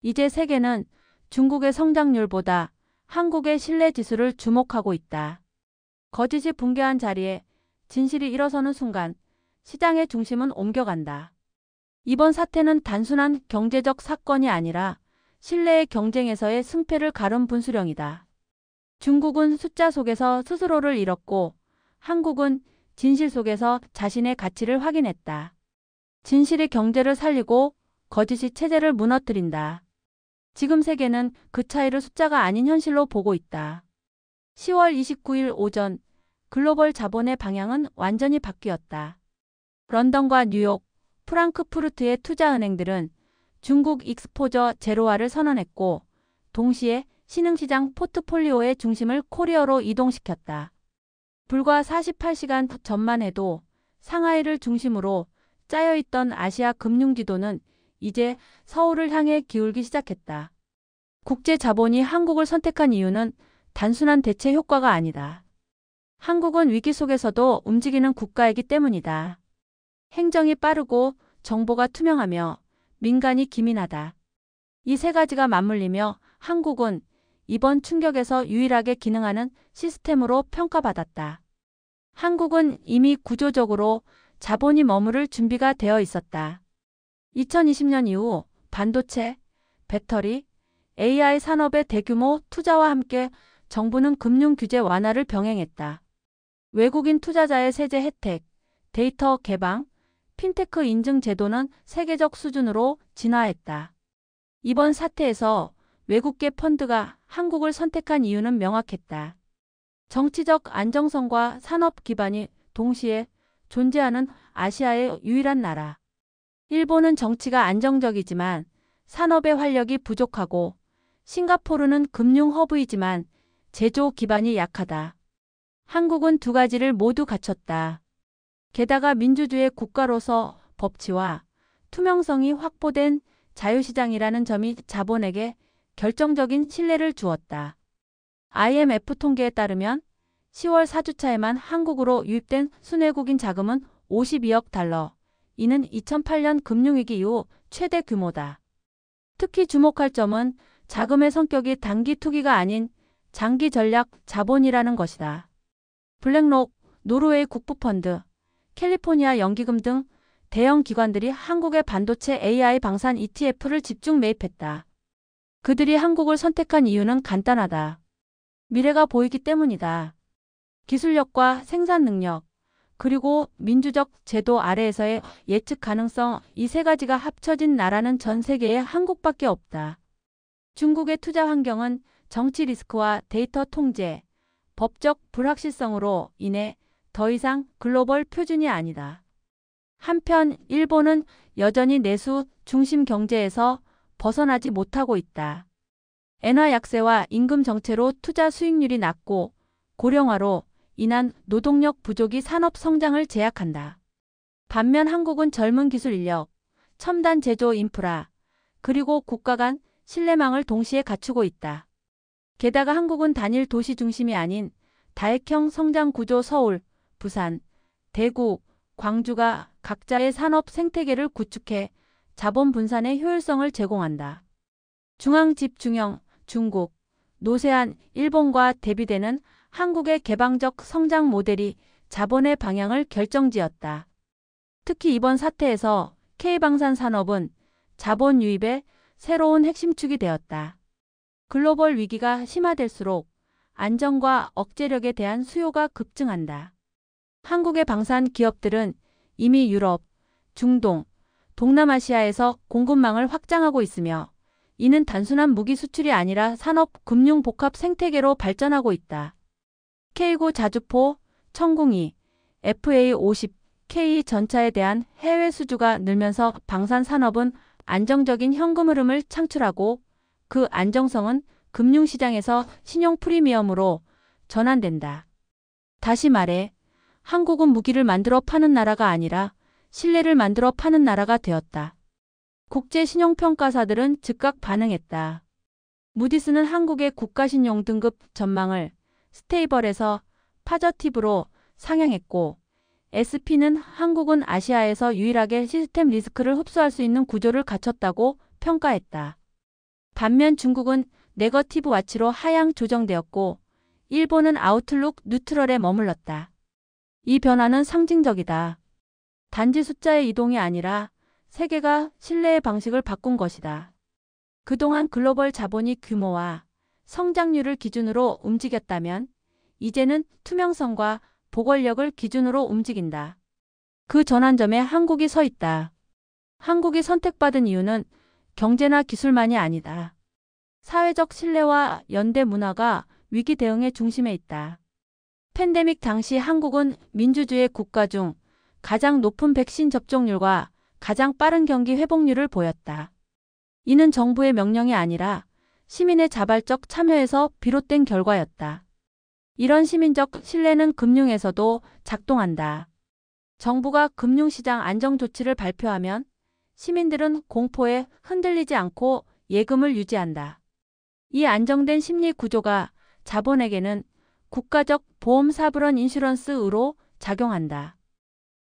이제 세계는 중국의 성장률보다 한국의 신뢰 지수를 주목하고 있다. 거짓이 붕괴한 자리에 진실이 일어서는 순간 시장의 중심은 옮겨간다. 이번 사태는 단순한 경제적 사건이 아니라 신뢰의 경쟁에서의 승패를 가른 분수령이다. 중국은 숫자 속에서 스스로를 잃었고 한국은 진실 속에서 자신의 가치를 확인했다. 진실이 경제를 살리고 거짓이 체제를 무너뜨린다. 지금 세계는 그 차이를 숫자가 아닌 현실로 보고 있다. 10월 29일 오전 글로벌 자본의 방향은 완전히 바뀌었다. 런던과 뉴욕, 프랑크푸르트의 투자은행들은 중국 익스포저 제로화를 선언했고 동시에 신흥시장 포트폴리오의 중심을 코리아로 이동시켰다. 불과 48시간 전만 해도 상하이를 중심으로 짜여있던 아시아 금융지도는 이제 서울을 향해 기울기 시작했다. 국제 자본이 한국을 선택한 이유는 단순한 대체 효과가 아니다. 한국은 위기 속에서도 움직이는 국가이기 때문이다. 행정이 빠르고 정보가 투명하며 민간이 기민하다. 이 세 가지가 맞물리며 한국은 이번 충격에서 유일하게 기능하는 시스템으로 평가받았다. 한국은 이미 구조적으로 자본이 머무를 준비가 되어 있었다. 2020년 이후 반도체, 배터리, AI 산업의 대규모 투자와 함께 정부는 금융 규제 완화를 병행했다. 외국인 투자자의 세제 혜택, 데이터 개방, 핀테크 인증 제도는 세계적 수준으로 진화했다. 이번 사태에서 외국계 펀드가 한국을 선택한 이유는 명확했다. 정치적 안정성과 산업 기반이 동시에 존재하는 아시아의 유일한 나라. 일본은 정치가 안정적이지만 산업의 활력이 부족하고 싱가포르는 금융 허브이지만 제조 기반이 약하다. 한국은 두 가지를 모두 갖췄다. 게다가 민주주의 국가로서 법치와 투명성이 확보된 자유시장이라는 점이 자본에게 결정적인 신뢰를 주었다. IMF 통계에 따르면 10월 4주차에만 한국으로 유입된 순외국인 자금은 52억 달러. 이는 2008년 금융위기 이후 최대 규모다. 특히 주목할 점은 자금의 성격이 단기 투기가 아닌 장기 전략 자본이라는 것이다. 블랙록, 노르웨이 국부펀드, 캘리포니아 연기금 등 대형 기관들이 한국의 반도체 AI 방산 ETF를 집중 매입했다. 그들이 한국을 선택한 이유는 간단하다. 미래가 보이기 때문이다. 기술력과 생산 능력, 그리고 민주적 제도 아래에서의 예측 가능성, 이 세 가지가 합쳐진 나라는 전 세계에 한국밖에 없다. 중국의 투자 환경은 정치 리스크와 데이터 통제, 법적 불확실성으로 인해 더 이상 글로벌 표준이 아니다. 한편 일본은 여전히 내수 중심 경제에서 벗어나지 못하고 있다. 엔화 약세와 임금 정체로 투자 수익률이 낮고 고령화로 인한 노동력 부족이 산업 성장을 제약한다. 반면 한국은 젊은 기술 인력, 첨단 제조 인프라, 그리고 국가 간 신뢰망을 동시에 갖추고 있다. 게다가 한국은 단일 도시 중심이 아닌 다액형 성장 구조 서울, 부산, 대구, 광주가 각자의 산업 생태계를 구축해 자본 분산의 효율성을 제공한다. 중앙 집중형 중국, 노세안, 일본과 대비되는 한국의 개방적 성장 모델이 자본의 방향을 결정지었다. 특히 이번 사태에서 K방산 산업은 자본 유입의 새로운 핵심축이 되었다. 글로벌 위기가 심화될수록 안정과 억제력에 대한 수요가 급증한다. 한국의 방산 기업들은 이미 유럽, 중동, 동남아시아에서 공급망을 확장하고 있으며 이는 단순한 무기 수출이 아니라 산업, 금융 복합 생태계로 발전하고 있다. K고 자주포, 천궁이, FA50, K 전차에 대한 해외 수주가 늘면서 방산 산업은 안정적인 현금 흐름을 창출하고 그 안정성은 금융시장에서 신용 프리미엄으로 전환된다. 다시 말해 한국은 무기를 만들어 파는 나라가 아니라 신뢰를 만들어 파는 나라가 되었다. 국제 신용평가사들은 즉각 반응했다. 무디스는 한국의 국가신용 등급 전망을 스테이블에서 파저티브로 상향했고 SP는 한국은 아시아에서 유일하게 시스템 리스크를 흡수할 수 있는 구조를 갖췄다고 평가했다. 반면 중국은 네거티브 와치로 하향 조정되었고 일본은 아웃룩 뉴트럴에 머물렀다. 이 변화는 상징적이다. 단지 숫자의 이동이 아니라 세계가 신뢰의 방식을 바꾼 것이다. 그동안 글로벌 자본이 규모와 성장률을 기준으로 움직였다면 이제는 투명성과 보궐력을 기준으로 움직인다. 그 전환점에 한국이 서 있다. 한국이 선택받은 이유는 경제나 기술만이 아니다. 사회적 신뢰와 연대 문화가 위기 대응의 중심에 있다. 팬데믹 당시 한국은 민주주의 국가 중 가장 높은 백신 접종률과 가장 빠른 경기 회복률을 보였다. 이는 정부의 명령이 아니라 시민의 자발적 참여에서 비롯된 결과였다. 이런 시민적 신뢰는 금융에서도 작동한다. 정부가 금융시장 안정 조치를 발표하면 시민들은 공포에 흔들리지 않고 예금을 유지한다. 이 안정된 심리 구조가 자본에게는 국가적 보험 사브런 인슈런스로 작용한다.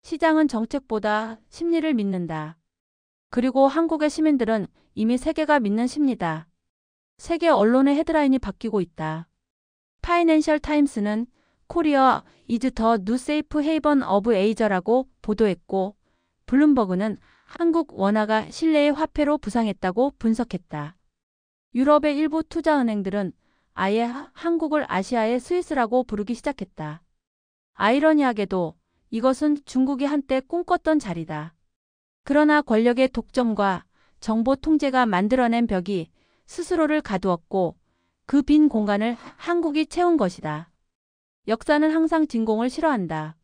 시장은 정책보다 심리를 믿는다. 그리고 한국의 시민들은 이미 세계가 믿는 심리다. 세계 언론의 헤드라인이 바뀌고 있다. 파이낸셜 타임스는 코리아 is the new safe haven of Asia라고 보도했고, 블룸버그는 한국 원화가 신뢰의 화폐로 부상했다고 분석했다. 유럽의 일부 투자은행들은 아예 한국을 아시아의 스위스라고 부르기 시작했다. 아이러니하게도 이것은 중국이 한때 꿈꿨던 자리다. 그러나 권력의 독점과 정보 통제가 만들어낸 벽이 스스로를 가두었고 그 빈 공간을 한국이 채운 것이다. 역사는 항상 진공을 싫어한다.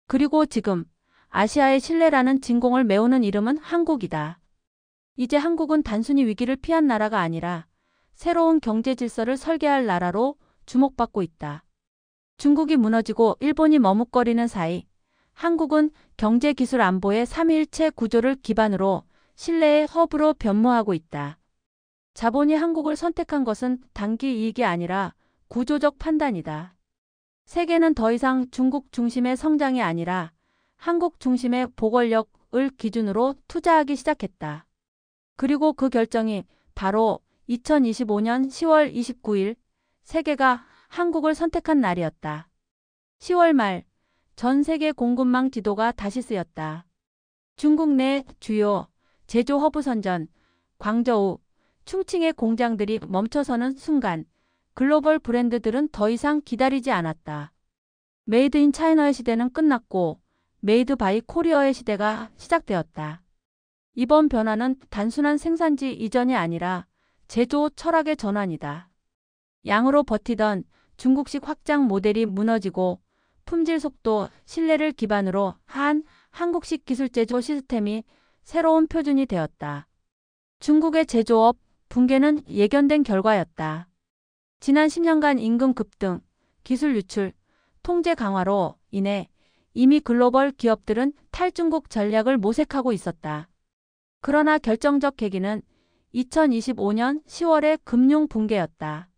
그리고 지금 아시아의 신뢰라는 진공을 메우는 이름은 한국이다. 이제 한국은 단순히 위기를 피한 나라가 아니라 새로운 경제 질서를 설계할 나라로 주목받고 있다. 중국이 무너지고 일본이 머뭇거리는 사이 한국은 경제기술 안보의 삼위일체 구조를 기반으로 신뢰의 허브로 변모하고 있다. 자본이 한국을 선택한 것은 단기 이익이 아니라 구조적 판단이다. 세계는 더 이상 중국 중심의 성장이 아니라 한국 중심의 보궐력을 기준으로 투자하기 시작했다. 그리고 그 결정이 바로 2025년 10월 29일 세계가 한국을 선택한 날이었다. 10월 말 전 세계 공급망 지도가 다시 쓰였다. 중국 내 주요 제조 허브 선전, 광저우, 충칭의 공장들이 멈춰서는 순간 글로벌 브랜드들은 더 이상 기다리지 않았다. 메이드 인 차이나의 시대는 끝났고 메이드 바이 코리어의 시대가 시작되었다. 이번 변화는 단순한 생산지 이전이 아니라 제조 철학의 전환이다. 양으로 버티던 중국식 확장 모델이 무너지고 품질 속도, 신뢰를 기반으로 한 한국식 기술 제조 시스템이 새로운 표준이 되었다. 중국의 제조업 붕괴는 예견된 결과였다. 지난 10년간 임금 급등, 기술 유출, 통제 강화로 인해 이미 글로벌 기업들은 탈중국 전략을 모색하고 있었다. 그러나 결정적 계기는 2025년 10월의 금융 붕괴였다.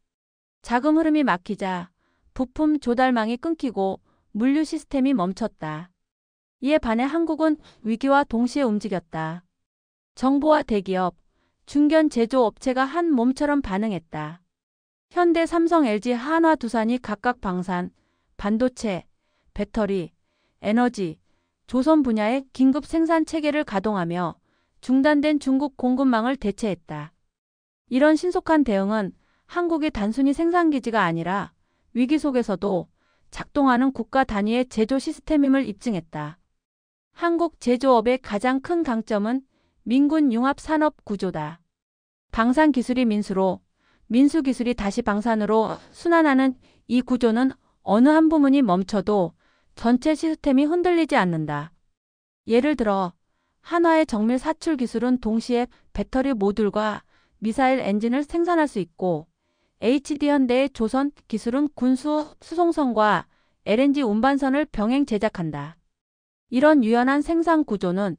자금 흐름이 막히자 부품 조달망이 끊기고 물류 시스템이 멈췄다. 이에 반해 한국은 위기와 동시에 움직였다. 정부와 대기업, 중견 제조업체가 한 몸처럼 반응했다. 현대, 삼성, LG, 한화, 두산이 각각 방산, 반도체, 배터리, 에너지, 조선 분야의 긴급 생산 체계를 가동하며 중단된 중국 공급망을 대체했다. 이런 신속한 대응은 한국이 단순히 생산기지가 아니라 위기 속에서도 작동하는 국가 단위의 제조 시스템임을 입증했다. 한국 제조업의 가장 큰 강점은 민군 융합 산업 구조다. 방산 기술이 민수로, 민수 기술이 다시 방산으로 순환하는 이 구조는 어느 한 부문이 멈춰도 전체 시스템이 흔들리지 않는다. 예를 들어 한화의 정밀 사출 기술은 동시에 배터리 모듈과 미사일 엔진을 생산할 수 있고 HD현대의 조선 기술은 군수 수송선과 LNG 운반선을 병행 제작한다. 이런 유연한 생산 구조는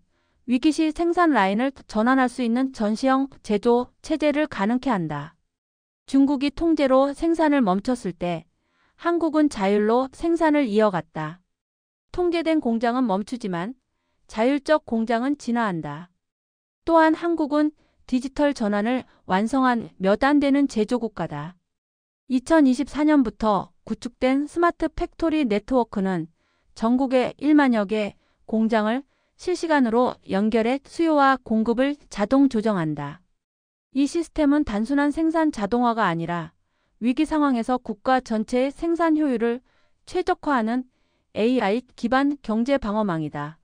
위기 시 생산 라인을 전환할 수 있는 전시형 제조 체제를 가능케 한다. 중국이 통제로 생산을 멈췄을 때 한국은 자율로 생산을 이어갔다. 통제된 공장은 멈추지만 자율적 공장은 진화한다. 또한 한국은 디지털 전환을 완성한 몇 안 되는 제조국가다. 2024년부터 구축된 스마트 팩토리 네트워크는 전국의 1만여 개 공장을 실시간으로 연결해 수요와 공급을 자동 조정한다. 이 시스템은 단순한 생산 자동화가 아니라 위기 상황에서 국가 전체의 생산 효율을 최적화하는 AI 기반 경제 방어망이다.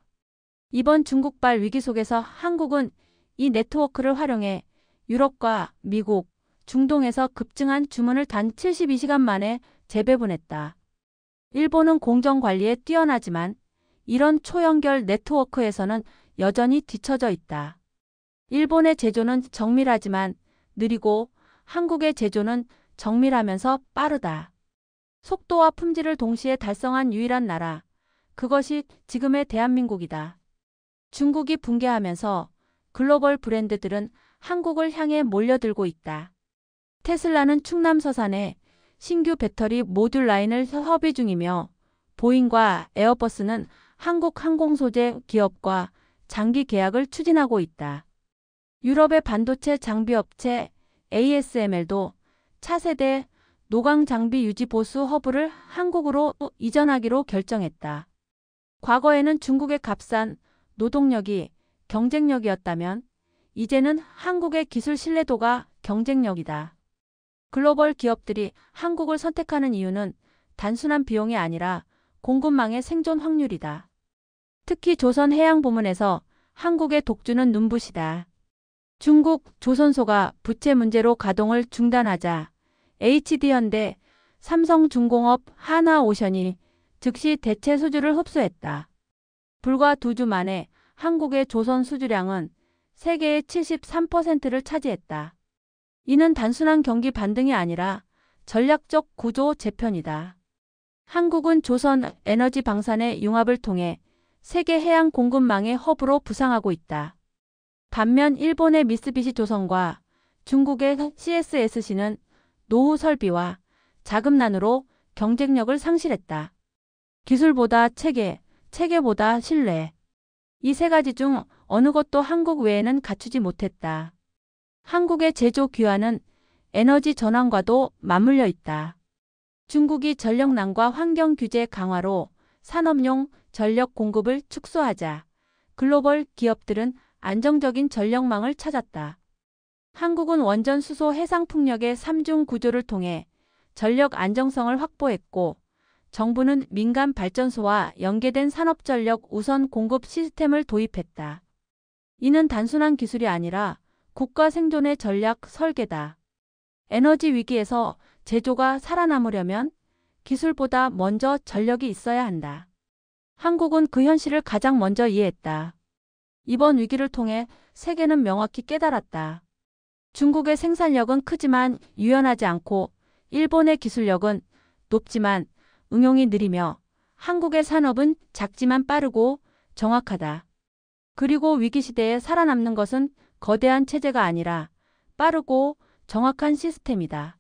이번 중국발 위기 속에서 한국은 이 네트워크를 활용해 유럽과 미국, 중동에서 급증한 주문을 단 72시간 만에 재배분했다. 일본은 공정 관리에 뛰어나지만 이런 초연결 네트워크에서는 여전히 뒤처져 있다. 일본의 제조는 정밀하지만 느리고 한국의 제조는 정밀하면서 빠르다. 속도와 품질을 동시에 달성한 유일한 나라. 그것이 지금의 대한민국이다. 중국이 붕괴하면서 글로벌 브랜드들은 한국을 향해 몰려들고 있다. 테슬라는 충남 서산에 신규 배터리 모듈 라인을 협의 중이며 보잉과 에어버스는 한국 항공 소재 기업과 장기 계약을 추진하고 있다. 유럽의 반도체 장비 업체 ASML도 차세대 노광 장비 유지 보수 허브를 한국으로 이전하기로 결정했다. 과거에는 중국의 값싼 노동력이 경쟁력이었다면 이제는 한국의 기술 신뢰도가 경쟁력이다. 글로벌 기업들이 한국을 선택하는 이유는 단순한 비용이 아니라 공급망의 생존 확률이다. 특히 조선 해양 부문에서 한국의 독주는 눈부시다. 중국 조선소가 부채 문제로 가동을 중단하자 HD현대, 삼성중공업, 하나오션이 즉시 대체 수주를 흡수했다. 불과 2주 만에 한국의 조선 수주량은 세계의 73%를 차지했다. 이는 단순한 경기 반등이 아니라 전략적 구조 재편이다. 한국은 조선 에너지 방산의 융합을 통해 세계 해양 공급망의 허브로 부상하고 있다. 반면 일본의 미쓰비시 조선과 중국의 CSSC는 노후 설비와 자금난으로 경쟁력을 상실했다. 기술보다 체계, 체계보다 신뢰. 이 세 가지 중 어느 것도 한국 외에는 갖추지 못했다. 한국의 제조 귀환은 에너지 전환과도 맞물려 있다. 중국이 전력난과 환경 규제 강화로 산업용 전력 공급을 축소하자 글로벌 기업들은 안정적인 전력망을 찾았다. 한국은 원전 수소 해상 풍력의 3중 구조를 통해 전력 안정성을 확보했고 정부는 민간 발전소와 연계된 산업전력 우선 공급 시스템을 도입했다. 이는 단순한 기술이 아니라 국가 생존의 전략 설계다. 에너지 위기에서 제조가 살아남으려면 기술보다 먼저 전력이 있어야 한다. 한국은 그 현실을 가장 먼저 이해했다. 이번 위기를 통해 세계는 명확히 깨달았다. 중국의 생산력은 크지만 유연하지 않고 일본의 기술력은 높지만 응용이 느리며 한국의 산업은 작지만 빠르고 정확하다. 그리고 위기 시대에 살아남는 것은 거대한 체제가 아니라 빠르고 정확한 시스템이다.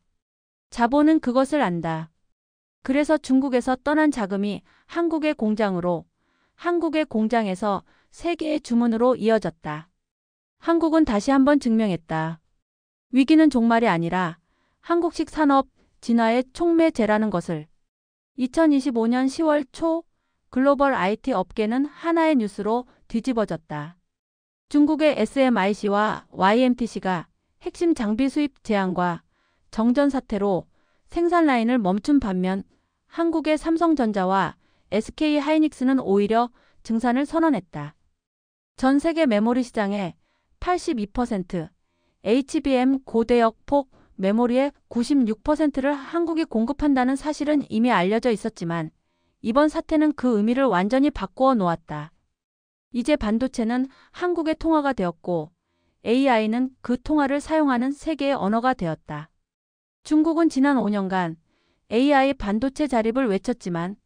자본은 그것을 안다. 그래서 중국에서 떠난 자금이 한국의 공장으로, 한국의 공장에서 세계의 주문으로 이어졌다. 한국은 다시 한번 증명했다. 위기는 종말이 아니라 한국식 산업 진화의 촉매제라는 것을. 2025년 10월 초 글로벌 IT 업계는 하나의 뉴스로 뒤집어졌다. 중국의 SMIC와 YMTC가 핵심 장비 수입 제한과 정전 사태로 생산 라인을 멈춘 반면 한국의 삼성전자와 SK하이닉스는 오히려 증산을 선언했다. 전 세계 메모리 시장의 82%, HBM 고대역 폭 메모리의 96%를 한국이 공급한다는 사실은 이미 알려져 있었지만 이번 사태는 그 의미를 완전히 바꾸어 놓았다. 이제 반도체는 한국의 통화가 되었고 AI는 그 통화를 사용하는 세계의 언어가 되었다. 중국은 지난 5년간 AI 반도체 자립을 외쳤지만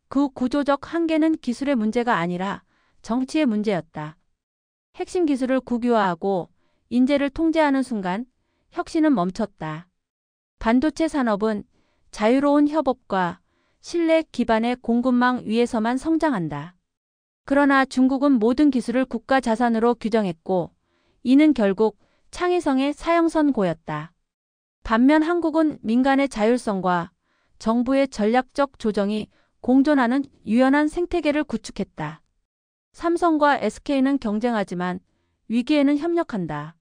그 구조적 한계는 기술의 문제가 아니라 정치의 문제였다. 핵심 기술을 국유화하고 인재를 통제하는 순간 혁신은 멈췄다. 반도체 산업은 자유로운 협업과 신뢰 기반의 공급망 위에서만 성장한다. 그러나 중국은 모든 기술을 국가 자산으로 규정했고 이는 결국 창의성의 사형선고였다. 반면 한국은 민간의 자율성과 정부의 전략적 조정이 공존하는 유연한 생태계를 구축했다. 삼성과 SK는 경쟁하지만 위기에는 협력한다.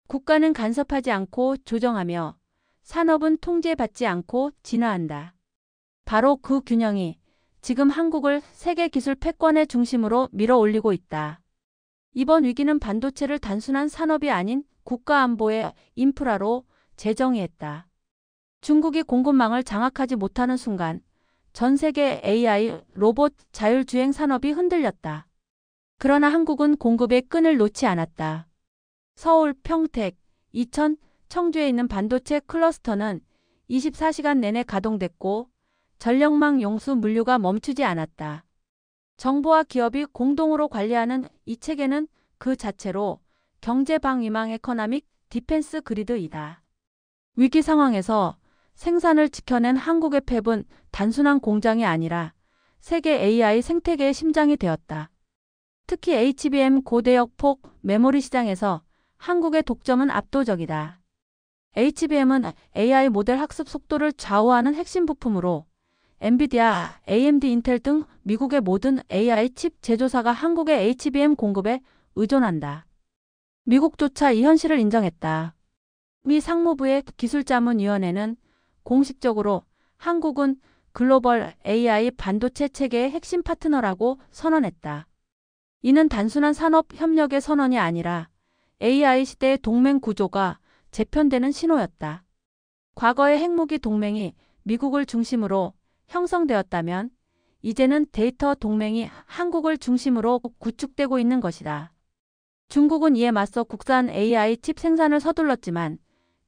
국가는 간섭하지 않고 조정하며 산업은 통제받지 않고 진화한다. 바로 그 균형이 지금 한국을 세계 기술 패권의 중심으로 밀어올리고 있다. 이번 위기는 반도체를 단순한 산업이 아닌 국가 안보의 인프라로 재정의했다. 중국이 공급망을 장악하지 못하는 순간 전 세계 AI, 로봇, 자율주행 산업이 흔들렸다. 그러나 한국은 공급의 끈을 놓지 않았다. 서울, 평택, 이천, 청주에 있는 반도체 클러스터는 24시간 내내 가동됐고 전력망 용수 물류가 멈추지 않았다. 정부와 기업이 공동으로 관리하는 이 체계는 그 자체로 경제방위망 에코노믹 디펜스 그리드이다. 위기 상황에서 생산을 지켜낸 한국의 팹은 단순한 공장이 아니라 세계 AI 생태계의 심장이 되었다. 특히 HBM 고대역 폭 메모리 시장에서 한국의 독점은 압도적이다. HBM은 AI 모델 학습 속도를 좌우하는 핵심 부품으로 엔비디아, AMD, 인텔 등 미국의 모든 AI 칩 제조사가 한국의 HBM 공급에 의존한다. 미국조차 이 현실을 인정했다. 미 상무부의 기술자문위원회는 공식적으로 한국은 글로벌 AI 반도체 체계의 핵심 파트너라고 선언했다. 이는 단순한 산업 협력의 선언이 아니라 AI 시대의 동맹 구조가 재편되는 신호였다. 과거의 핵무기 동맹이 미국을 중심으로 형성되었다면 이제는 데이터 동맹이 한국을 중심으로 구축되고 있는 것이다. 중국은 이에 맞서 국산 AI 칩 생산을 서둘렀지만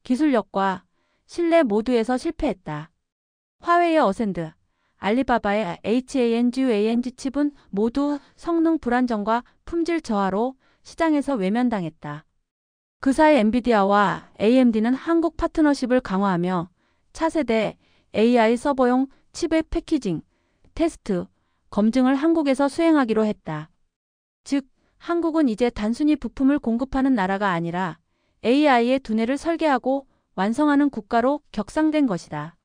기술력과 신뢰 모두에서 실패했다. 화웨이의 어센드, 알리바바의 HANGUANG 칩은 모두 성능 불안정과 품질 저하로 시장에서 외면당했다. 그 사이 엔비디아와 AMD는 한국 파트너십을 강화하며 차세대 AI 서버용 칩의 패키징, 테스트, 검증을 한국에서 수행하기로 했다. 즉, 한국은 이제 단순히 부품을 공급하는 나라가 아니라 AI의 두뇌를 설계하고 완성하는 국가로 격상된 것이다.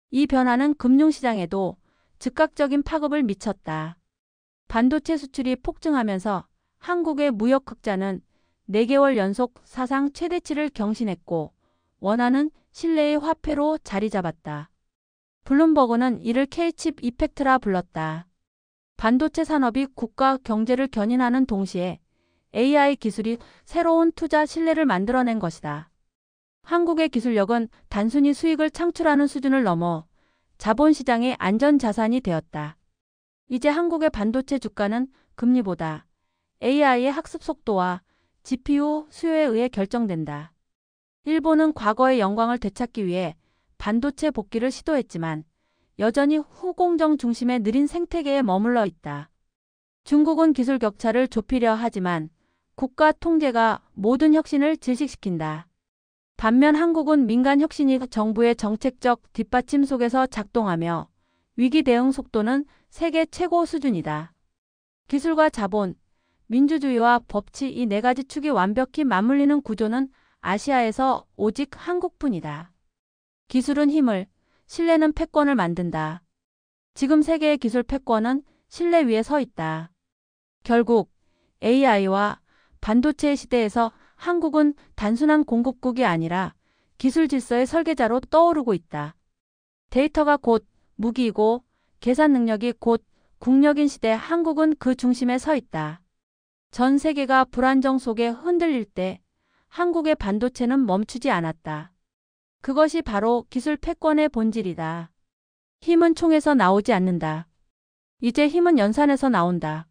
이 변화는 금융시장에도 즉각적인 파급을 미쳤다. 반도체 수출이 폭증하면서 한국의 무역 흑자는 4개월 연속 사상 최대치를 경신했고 원화는 신뢰의 화폐로 자리 잡았다. 블룸버그는 이를 K칩 이펙트라 불렀다. 반도체 산업이 국가 경제를 견인하는 동시에 AI 기술이 새로운 투자 신뢰를 만들어낸 것이다. 한국의 기술력은 단순히 수익을 창출하는 수준을 넘어 자본시장의 안전자산이 되었다. 이제 한국의 반도체 주가는 금리보다 AI의 학습 속도와 GPU 수요에 의해 결정된다. 일본은 과거의 영광을 되찾기 위해 반도체 복귀를 시도했지만 여전히 후공정 중심의 느린 생태계에 머물러 있다. 중국은 기술 격차를 좁히려 하지만 국가 통제가 모든 혁신을 질식시킨다. 반면 한국은 민간 혁신이 정부의 정책적 뒷받침 속에서 작동하며 위기 대응 속도는 세계 최고 수준이다. 기술과 자본, 민주주의와 법치 이 4가지 축이 완벽히 맞물리는 구조는 아시아에서 오직 한국뿐이다. 기술은 힘을, 신뢰는 패권을 만든다. 지금 세계의 기술 패권은 신뢰 위에 서 있다. 결국 AI와 반도체 시대에서 한국은 단순한 공급국이 아니라 기술 질서의 설계자로 떠오르고 있다. 데이터가 곧 무기이고 계산 능력이 곧 국력인 시대 한국은 그 중심에 서 있다. 전 세계가 불안정 속에 흔들릴 때 한국의 반도체는 멈추지 않았다. 그것이 바로 기술 패권의 본질이다. 힘은 총에서 나오지 않는다. 이제 힘은 연산에서 나온다.